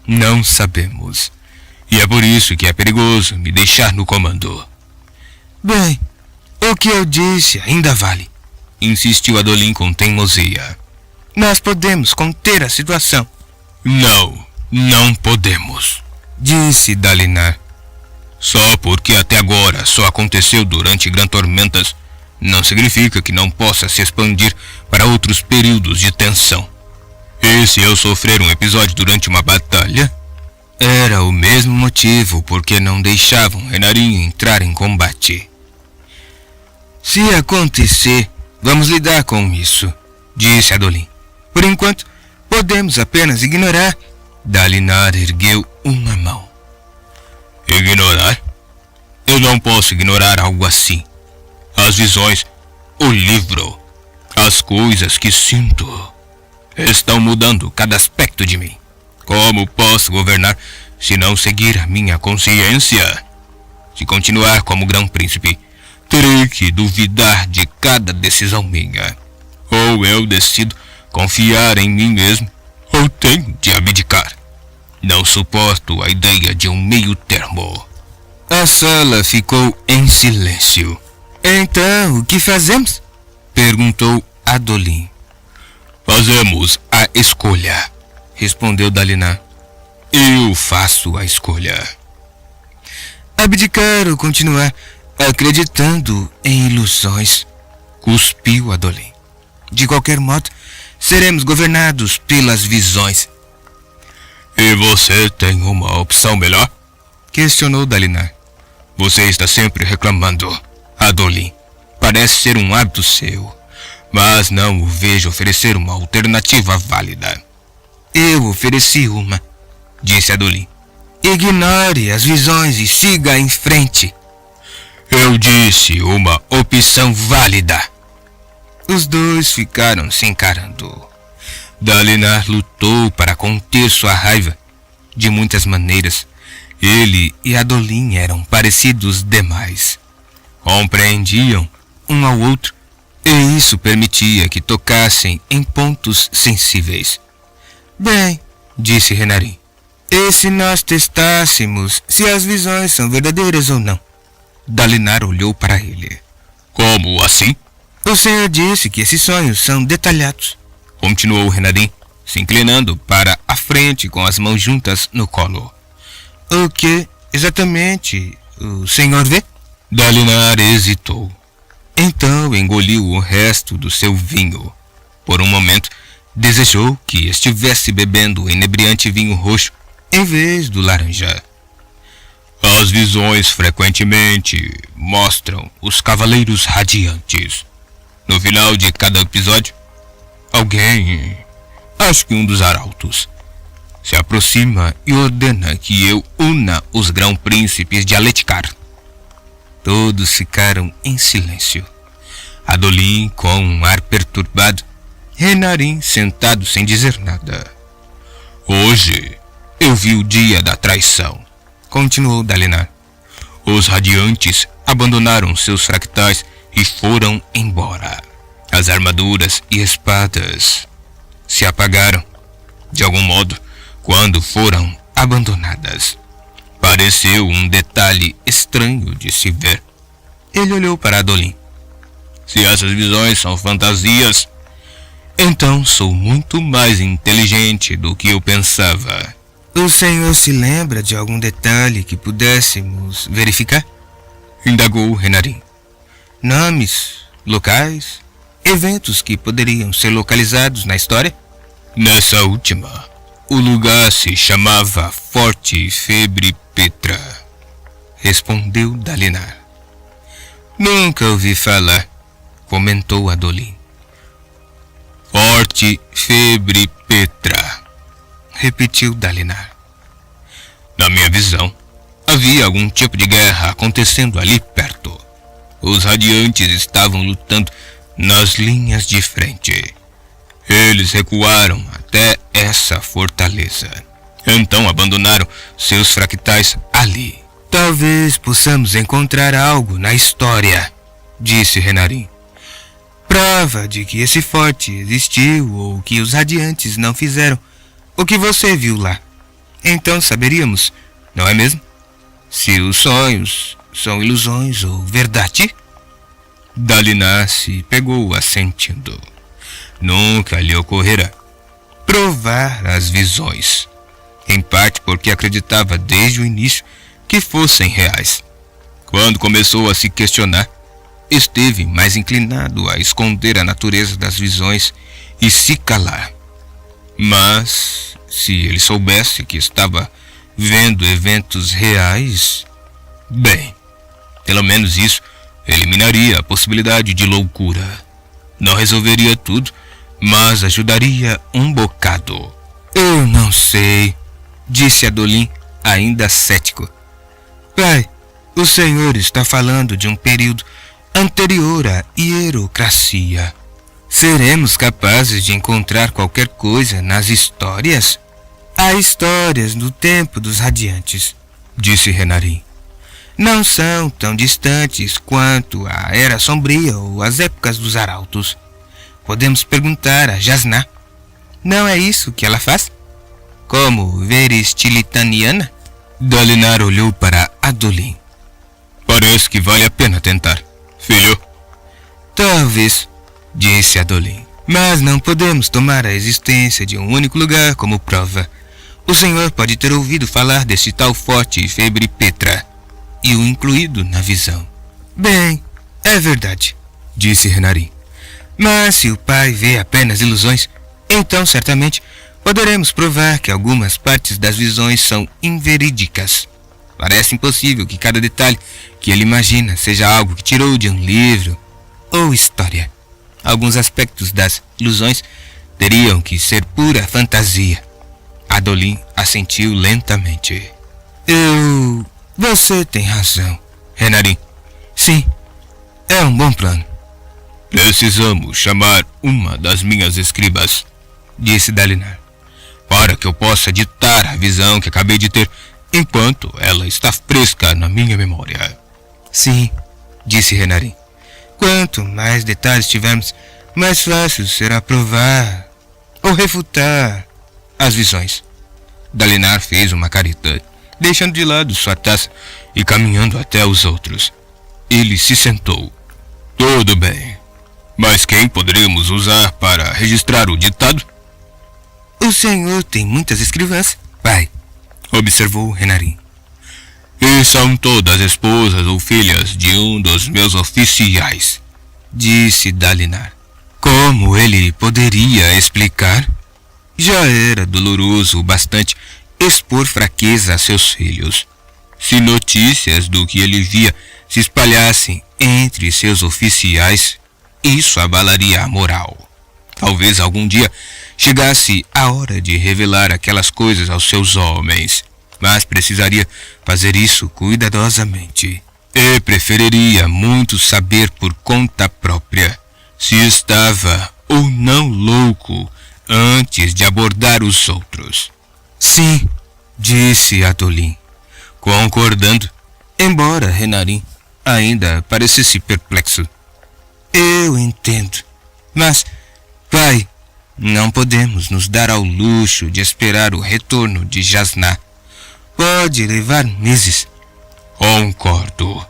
Não sabemos. E é por isso que é perigoso me deixar no comando. Bem, o que eu disse ainda vale, insistiu Adolin com teimosia. Nós podemos conter a situação. Não podemos, disse Dalinar. Só porque até agora só aconteceu durante grandes tormentas, não significa que não possa se expandir para outros períodos de tensão. E se eu sofrer um episódio durante uma batalha? Era o mesmo motivo por que não deixavam Renarin entrar em combate. Se acontecer, vamos lidar com isso, disse Adolin. Por enquanto, podemos apenas ignorar. Dalinar ergueu uma mão. Ignorar? Eu não posso ignorar algo assim. As visões, o livro, as coisas que sinto, estão mudando cada aspecto de mim. Como posso governar se não seguir a minha consciência? Se continuar como Grão-Príncipe, terei que duvidar de cada decisão minha. Ou eu decido confiar em mim mesmo, ou tenho de abdicar. Não suporto a ideia de um meio termo. A sala ficou em silêncio. Então, o que fazemos? Perguntou Adolin. Fazemos a escolha, respondeu Dalinar. Eu faço a escolha. Abdicar ou continuar acreditando em ilusões, cuspiu Adolin. De qualquer modo, seremos governados pelas visões. E você tem uma opção melhor? Questionou Dalinar. Você está sempre reclamando, Adolin. Parece ser um hábito seu, mas não o vejo oferecer uma alternativa válida. Eu ofereci uma, disse Adolin. Ignore as visões e siga em frente. Eu disse uma opção válida. Os dois ficaram se encarando. Dalinar lutou para conter sua raiva. De muitas maneiras, ele e Adolin eram parecidos demais. Compreendiam um ao outro, e isso permitia que tocassem em pontos sensíveis. Bem, disse Renarin, e se nós testássemos se as visões são verdadeiras ou não? Dalinar olhou para ele. Como assim? O senhor disse que esses sonhos são detalhados, continuou Renarin, se inclinando para a frente com as mãos juntas no colo. O que exatamente o senhor vê? Dalinar hesitou. Então engoliu o resto do seu vinho. Por um momento, desejou que estivesse bebendo o inebriante vinho roxo em vez do laranja. As visões frequentemente mostram os cavaleiros radiantes. No final de cada episódio, alguém, acho que um dos arautos, se aproxima e ordena que eu una os grão-príncipes de Aletikar. Todos ficaram em silêncio. Adolin com um ar perturbado, Renarin sentado sem dizer nada. Hoje eu vi o dia da traição, continuou Dalinar. Os radiantes abandonaram seus fractais e foram embora. As armaduras e espadas se apagaram, de algum modo, quando foram abandonadas. Pareceu um detalhe estranho de se ver. Ele olhou para Adolim. Se essas visões são fantasias, então sou muito mais inteligente do que eu pensava. O senhor se lembra de algum detalhe que pudéssemos verificar? Indagou Renarim. Nomes, locais, eventos que poderiam ser localizados na história? Nessa última, o lugar se chamava Forte Febre Petra, respondeu Dalinar. Nunca ouvi falar, comentou Adolim. Forte Febre Petra, repetiu Dalinar. Na minha visão, havia algum tipo de guerra acontecendo ali perto. Os radiantes estavam lutando nas linhas de frente. Eles recuaram até essa fortaleza. Então abandonaram seus fractais ali. Talvez possamos encontrar algo na história, disse Renarim. Prova de que esse forte existiu ou que os radiantes não fizeram o que você viu lá. Então saberíamos, não é mesmo? Se os sonhos são ilusões ou verdade? Dalinar se pegou assentindo. Nunca lhe ocorrera provar as visões, em parte porque acreditava desde o início que fossem reais. Quando começou a se questionar, esteve mais inclinado a esconder a natureza das visões e se calar. Mas, se ele soubesse que estava vendo eventos reais, bem, pelo menos isso eliminaria a possibilidade de loucura. Não resolveria tudo, mas ajudaria um bocado. Eu não sei, disse Adolim, ainda cético. Pai, o senhor está falando de um período anterior à hierocracia. Seremos capazes de encontrar qualquer coisa nas histórias? Há histórias do tempo dos radiantes, disse Renarim. Não são tão distantes quanto a Era Sombria ou as épocas dos Arautos. Podemos perguntar a Jasná. Não é isso que ela faz? Como Veristilitaniana? Dalinar olhou para Adolim. Parece que vale a pena tentar, filho. Talvez, disse Adolim. Mas não podemos tomar a existência de um único lugar como prova. O senhor pode ter ouvido falar desse tal Forte Febre Petra e o incluído na visão. Bem, é verdade, disse Renarim. Mas se o pai vê apenas ilusões, então certamente poderemos provar que algumas partes das visões são inverídicas. Parece impossível que cada detalhe que ele imagina seja algo que tirou de um livro ou história. Alguns aspectos das ilusões teriam que ser pura fantasia. Adolim assentiu lentamente. Você tem razão, Renarim. Sim, é um bom plano. Precisamos chamar uma das minhas escribas, disse Dalinar, para que eu possa ditar a visão que acabei de ter enquanto ela está fresca na minha memória. Sim, disse Renarim. Quanto mais detalhes tivermos, mais fácil será provar ou refutar as visões. Dalinar fez uma careta, deixando de lado sua taça e caminhando até os outros. Ele se sentou. Tudo bem, mas quem poderíamos usar para registrar o ditado? O senhor tem muitas escrivãs, pai, observou Renarim. E são todas esposas ou filhas de um dos meus oficiais, disse Dalinar. Como ele poderia explicar? Já era doloroso o bastante expor fraqueza a seus filhos. Se notícias do que ele via se espalhassem entre seus oficiais, isso abalaria a moral. Talvez algum dia chegasse a hora de revelar aquelas coisas aos seus homens, mas precisaria fazer isso cuidadosamente. E preferiria muito saber por conta própria se estava ou não louco antes de abordar os outros. Sim, disse Adolim, concordando, embora Renarim ainda parecesse perplexo. Eu entendo, mas, pai, não podemos nos dar ao luxo de esperar o retorno de Jasná. Pode levar meses. Concordo,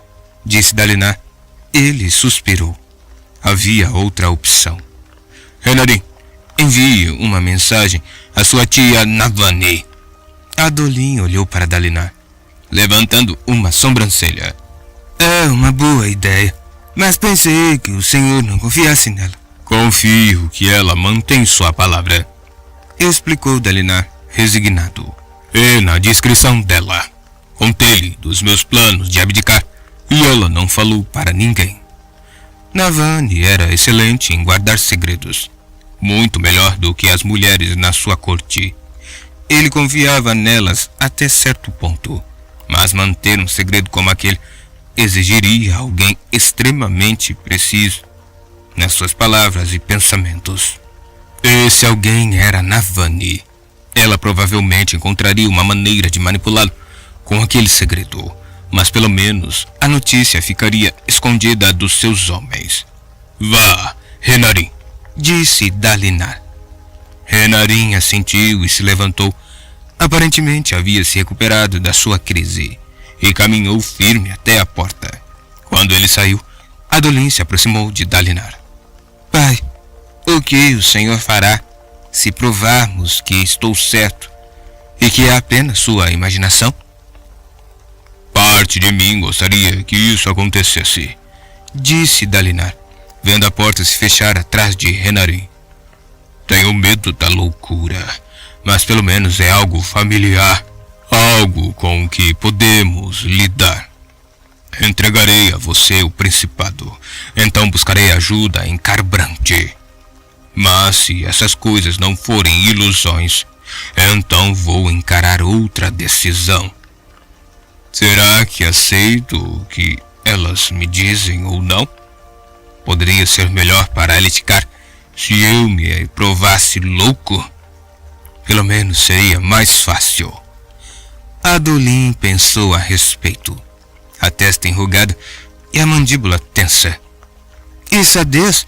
disse Dalinar. Ele suspirou. Havia outra opção. Renarim, envie uma mensagem à sua tia Navani. Adolin olhou para Dalinar, levantando uma sobrancelha. É uma boa ideia, mas pensei que o senhor não confiasse nela. Confio que ela mantém sua palavra, explicou Dalinar, resignado. E na descrição dela, contei-lhe dos meus planos de abdicar e ela não falou para ninguém. Navani era excelente em guardar segredos, muito melhor do que as mulheres na sua corte. Ele confiava nelas até certo ponto, mas manter um segredo como aquele exigiria alguém extremamente preciso nas suas palavras e pensamentos. Esse alguém era Navani. Ela provavelmente encontraria uma maneira de manipulá-lo com aquele segredo, mas pelo menos a notícia ficaria escondida dos seus homens. Vá, Renarim, disse Dalinar. Renarim assentiu e se levantou. Aparentemente havia se recuperado da sua crise e caminhou firme até a porta. Quando ele saiu, Adolin se aproximou de Dalinar. Pai, o que o senhor fará se provarmos que estou certo e que é apenas sua imaginação? Parte de mim gostaria que isso acontecesse, disse Dalinar, vendo a porta se fechar atrás de Renarim. Tenho medo da loucura, mas pelo menos é algo familiar, algo com o que podemos lidar. Entregarei a você o principado, então buscarei ajuda em Kharbrandt. Mas se essas coisas não forem ilusões, então vou encarar outra decisão. Será que aceito o que elas me dizem ou não? Poderia ser melhor para Elhokar se eu me provasse louco. Pelo menos seria mais fácil. Adolin pensou a respeito, a testa enrugada e a mandíbula tensa. E Sadeas?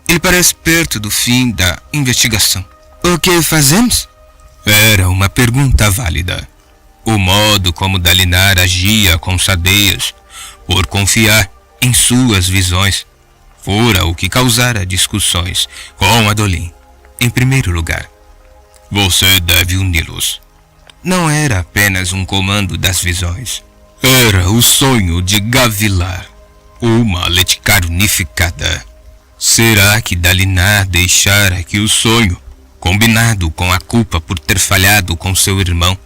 Ele parece perto do fim da investigação. O que fazemos? Era uma pergunta válida. O modo como Dalinar agia com Sadeas, por confiar em suas visões, fora o que causara discussões com Adolin. Em primeiro lugar, você deve uni-los. Não era apenas um comando das visões. Era o sonho de Gavilar, uma Elhokar unificada. Será que Dalinar deixara que o sonho, combinado com a culpa por ter falhado com seu irmão,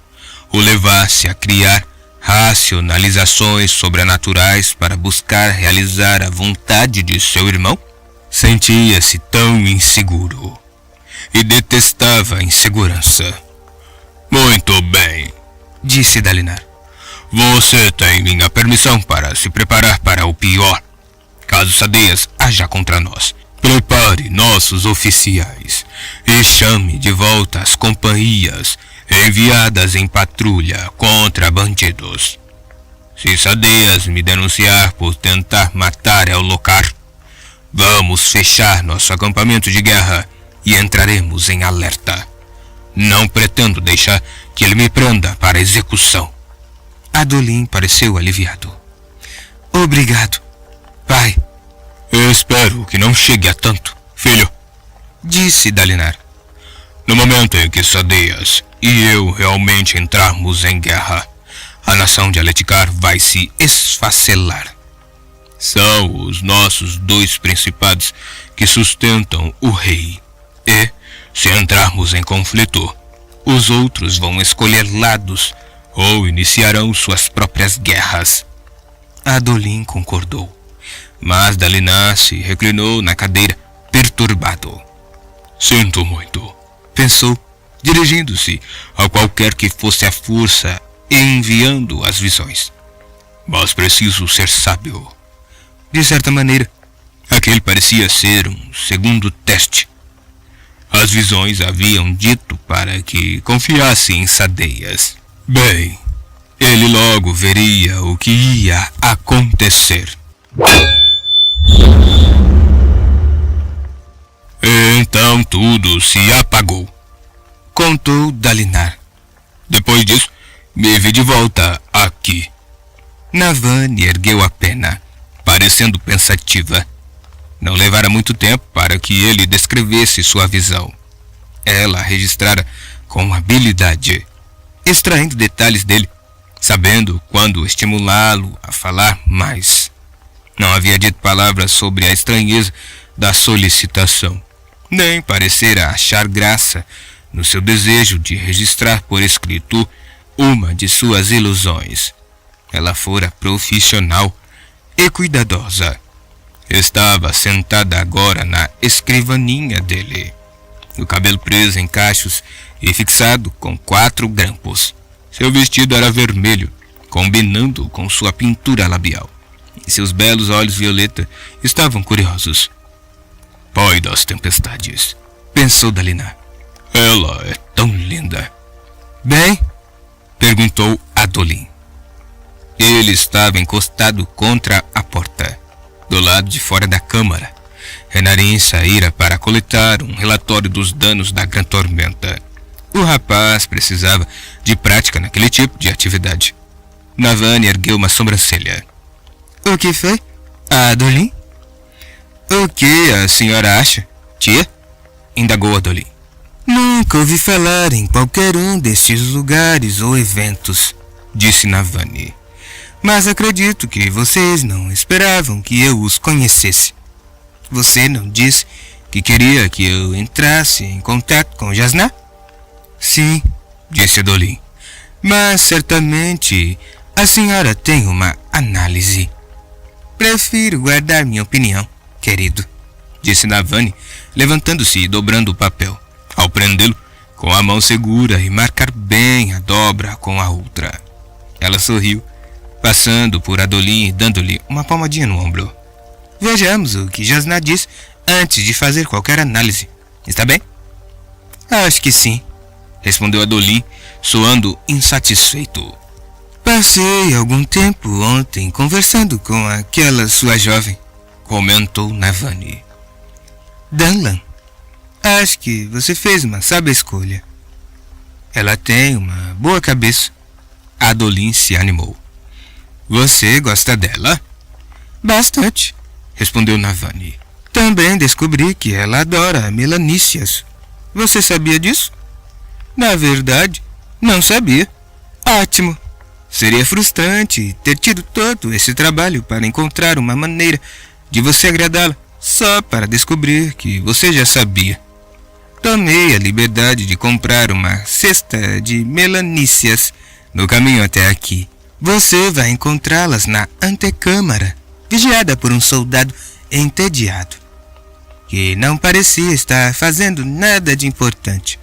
o levasse a criar racionalizações sobrenaturais para buscar realizar a vontade de seu irmão? Sentia-se tão inseguro e detestava a insegurança. Muito bem, disse Dalinar. Você tem minha permissão para se preparar para o pior. Caso Sadeas haja contra nós, prepare nossos oficiais e chame de volta as companhias enviadas em patrulha contra bandidos. Se Sadeas me denunciar por tentar matar Elhokar, vamos fechar nosso acampamento de guerra e entraremos em alerta. Não pretendo deixar que ele me prenda para execução. Adolin pareceu aliviado. Obrigado, pai. Espero que não chegue a tanto, filho, disse Dalinar. No momento em que Sadeas e eu realmente entrarmos em guerra, a nação de Elhokar vai se esfacelar. São os nossos dois principados que sustentam o rei. E, se entrarmos em conflito, os outros vão escolher lados ou iniciarão suas próprias guerras. Adolin concordou, mas Dalinar se reclinou na cadeira, perturbado. Sinto muito, pensou, dirigindo-se a qualquer que fosse a força e enviando as visões. Mas preciso ser sábio. De certa maneira, aquele parecia ser um segundo teste. As visões haviam dito para que confiasse em Sadeas. Bem, ele logo veria o que ia acontecer. Então tudo se apagou, contou Dalinar. Depois disso, me vi de volta aqui. Navani ergueu a pena, parecendo pensativa. Não levara muito tempo para que ele descrevesse sua visão. Ela a registrara com habilidade, extraindo detalhes dele, sabendo quando estimulá-lo a falar mais. Não havia dito palavras sobre a estranheza da solicitação, nem parecera achar graça no seu desejo de registrar por escrito uma de suas ilusões. Ela fora profissional e cuidadosa. Estava sentada agora na escrivaninha dele, o cabelo preso em cachos e fixado com 4 grampos. Seu vestido era vermelho, combinando com sua pintura labial, e seus belos olhos violeta estavam curiosos. Pai das tempestades, pensou Dalinar. Ela é tão linda. Bem? Perguntou Adolin. Ele estava encostado contra a porta, do lado de fora da câmara. Renarin saíra para coletar um relatório dos danos da grande tormenta. O rapaz precisava de prática naquele tipo de atividade. Navani ergueu uma sobrancelha. O que foi, Adolin? O que a senhora acha, tia? Indagou Adolin. Nunca ouvi falar em qualquer um destes lugares ou eventos, disse Navani. Mas acredito que vocês não esperavam que eu os conhecesse. Você não disse que queria que eu entrasse em contato com Jasná? Sim, disse Adolin. Mas certamente a senhora tem uma análise. Prefiro guardar minha opinião, querido, disse Navani, levantando-se e dobrando o papel, ao prendê-lo com a mão segura e marcar bem a dobra com a outra. Ela sorriu, passando por Adolin e dando-lhe uma palmadinha no ombro. Vejamos o que Jasná diz antes de fazer qualquer análise. Está bem? Acho que sim, respondeu Adolin, soando insatisfeito. Passei algum tempo ontem conversando com aquela sua jovem, comentou Navani. Danlan, acho que você fez uma sábia escolha. Ela tem uma boa cabeça. Adolin se animou. Você gosta dela? Bastante, respondeu Navani. Também descobri que ela adora melanícias. Você sabia disso? Na verdade, não sabia. Ótimo. Seria frustrante ter tido todo esse trabalho para encontrar uma maneira de você agradá-la, só para descobrir que você já sabia. Tomei a liberdade de comprar uma cesta de melanícias no caminho até aqui. Você vai encontrá-las na antecâmara, vigiada por um soldado entediado, que não parecia estar fazendo nada de importante.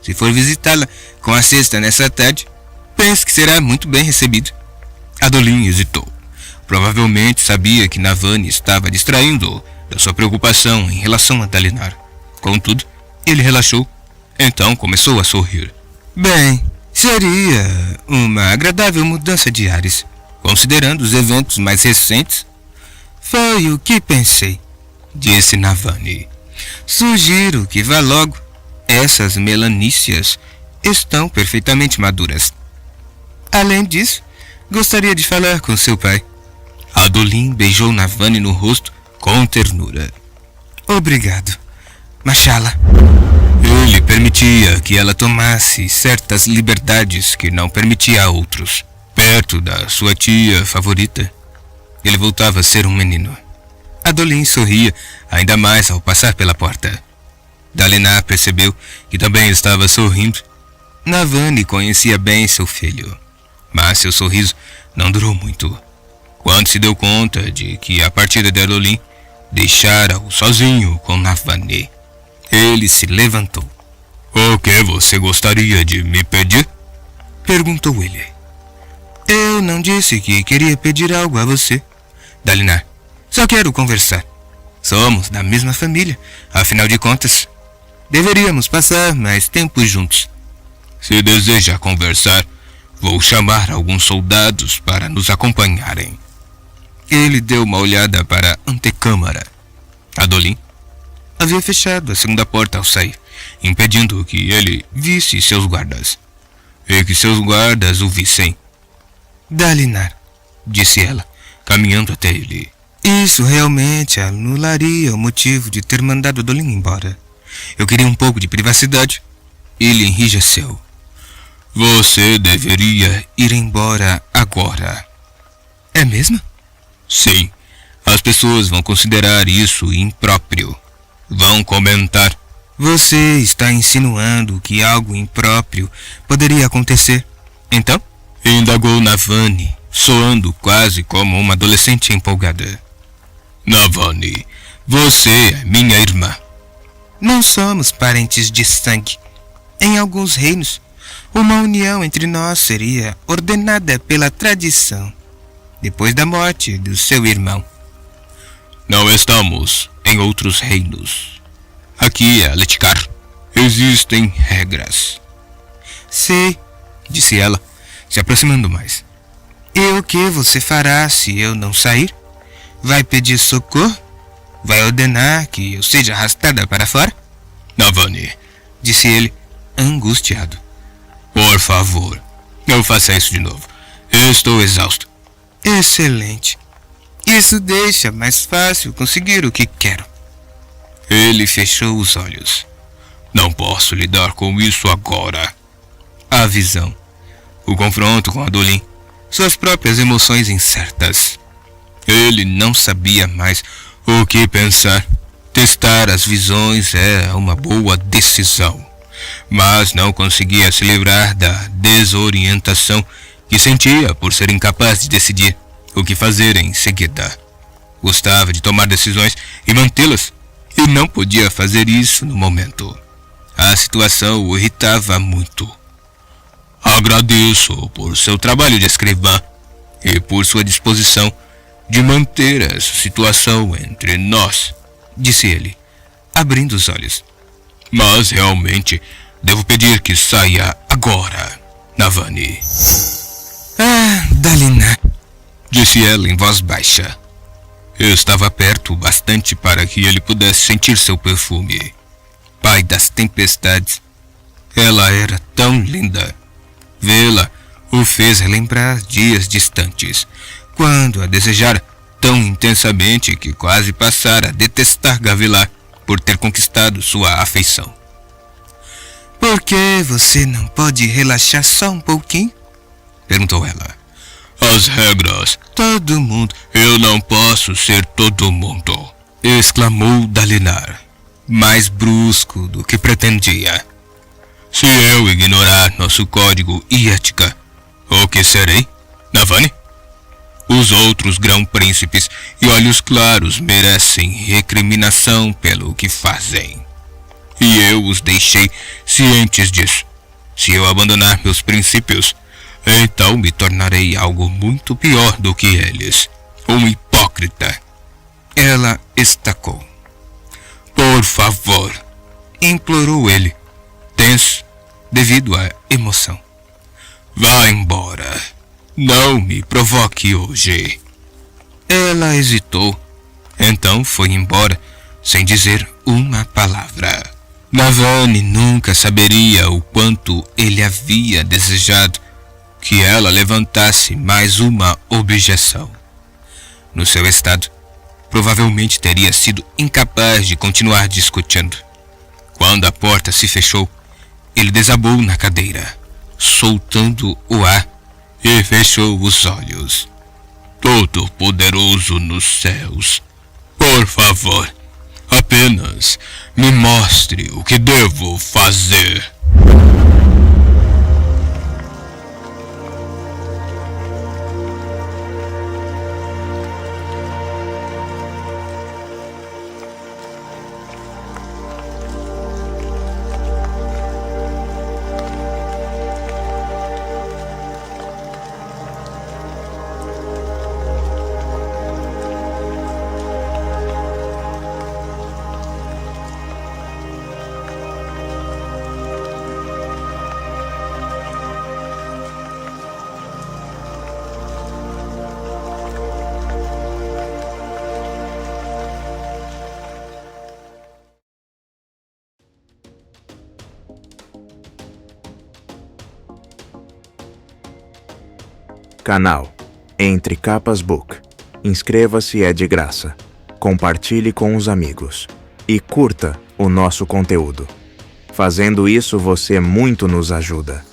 Se for visitá-la com a cesta nessa tarde, penso que será muito bem recebido. Adolin hesitou. Provavelmente sabia que Navani estava distraindo da sua preocupação em relação a Dalinar. Contudo, ele relaxou. Então começou a sorrir. Bem, seria uma agradável mudança de ares, considerando os eventos mais recentes. Foi o que pensei, disse Navani. Sugiro que vá logo. Essas melanícias estão perfeitamente maduras. Além disso, gostaria de falar com seu pai. Adolin beijou Navani no rosto com ternura. Obrigado, Machala. Ele permitia que ela tomasse certas liberdades que não permitia a outros. Perto da sua tia favorita, ele voltava a ser um menino. Adolin sorria ainda mais ao passar pela porta. Dalinar percebeu que também estava sorrindo. Navani conhecia bem seu filho, mas seu sorriso não durou muito. Quando se deu conta de que a partida de Adolin deixara-o sozinho com Navani, ele se levantou. O que você gostaria de me pedir? Perguntou ele. Eu não disse que queria pedir algo a você, Dalinar. Só quero conversar. Somos da mesma família, afinal de contas. Deveríamos passar mais tempo juntos. Se deseja conversar, vou chamar alguns soldados para nos acompanharem. Ele deu uma olhada para a antecâmara. Adolin havia fechado a segunda porta ao sair, impedindo que ele visse seus guardas, e que seus guardas o vissem. Dalinar, disse ela, caminhando até ele. Isso realmente anularia o motivo de ter mandado Adolim embora. Eu queria um pouco de privacidade. Ele enrijeceu. Você deveria ir embora agora. É mesmo? Sim. As pessoas vão considerar isso impróprio. Vão comentar. Você está insinuando que algo impróprio poderia acontecer. Então? Indagou Navani, soando quase como uma adolescente empolgada. Navani, você é minha irmã. Não somos parentes de sangue. Em alguns reinos, uma união entre nós seria ordenada pela tradição, depois da morte do seu irmão. Não estamos em outros reinos. Aqui é Letikar. Existem regras. Sei, disse ela, se aproximando mais. E o que você fará se eu não sair? Vai pedir socorro? Vai ordenar que eu seja arrastada para fora? Navani, disse ele, angustiado. Por favor, não faça isso de novo. Eu estou exausto. Excelente. Isso deixa mais fácil conseguir o que quero. Ele fechou os olhos. Não posso lidar com isso agora. A visão, o confronto com Adolim, suas próprias emoções incertas. Ele não sabia mais o que pensar. Testar as visões era uma boa decisão, mas não conseguia se livrar da desorientação que sentia por ser incapaz de decidir o que fazer em seguida. Gostava de tomar decisões e mantê-las, e não podia fazer isso no momento. A situação o irritava muito. Agradeço por seu trabalho de escrivã e por sua disposição de manter essa situação entre nós, disse ele, abrindo os olhos. Mas realmente devo pedir que saia agora, Navani. Dalinar, disse ela em voz baixa. Eu estava perto o bastante para que ele pudesse sentir seu perfume. Pai das tempestades. Ela era tão linda. Vê-la o fez relembrar dias distantes, quando a desejara tão intensamente que quase passara a detestar Gavilar por ter conquistado sua afeição. Por que você não pode relaxar só um pouquinho? Perguntou ela. As regras. Todo mundo. Eu não posso ser todo mundo, exclamou Dalinar, mais brusco do que pretendia. Se eu ignorar nosso código e ética, o que serei, Navani? Os outros grão-príncipes e olhos claros merecem recriminação pelo que fazem. E eu os deixei cientes disso. Se eu abandonar meus princípios, então me tornarei algo muito pior do que eles. Um hipócrita. Ela estacou. Por favor, implorou ele, tenso devido à emoção. Vá embora. Não me provoque hoje. Ela hesitou. Então foi embora, sem dizer uma palavra. Navani nunca saberia o quanto ele havia desejado que ela levantasse mais uma objeção. No seu estado, provavelmente teria sido incapaz de continuar discutindo. Quando a porta se fechou, ele desabou na cadeira, soltando o ar, e fechou os olhos. Todo-Poderoso nos céus, por favor, apenas me mostre o que devo fazer. Canal Entre Capas Book. Inscreva-se, é de graça. Compartilhe com os amigos. E curta o nosso conteúdo. Fazendo isso, você muito nos ajuda.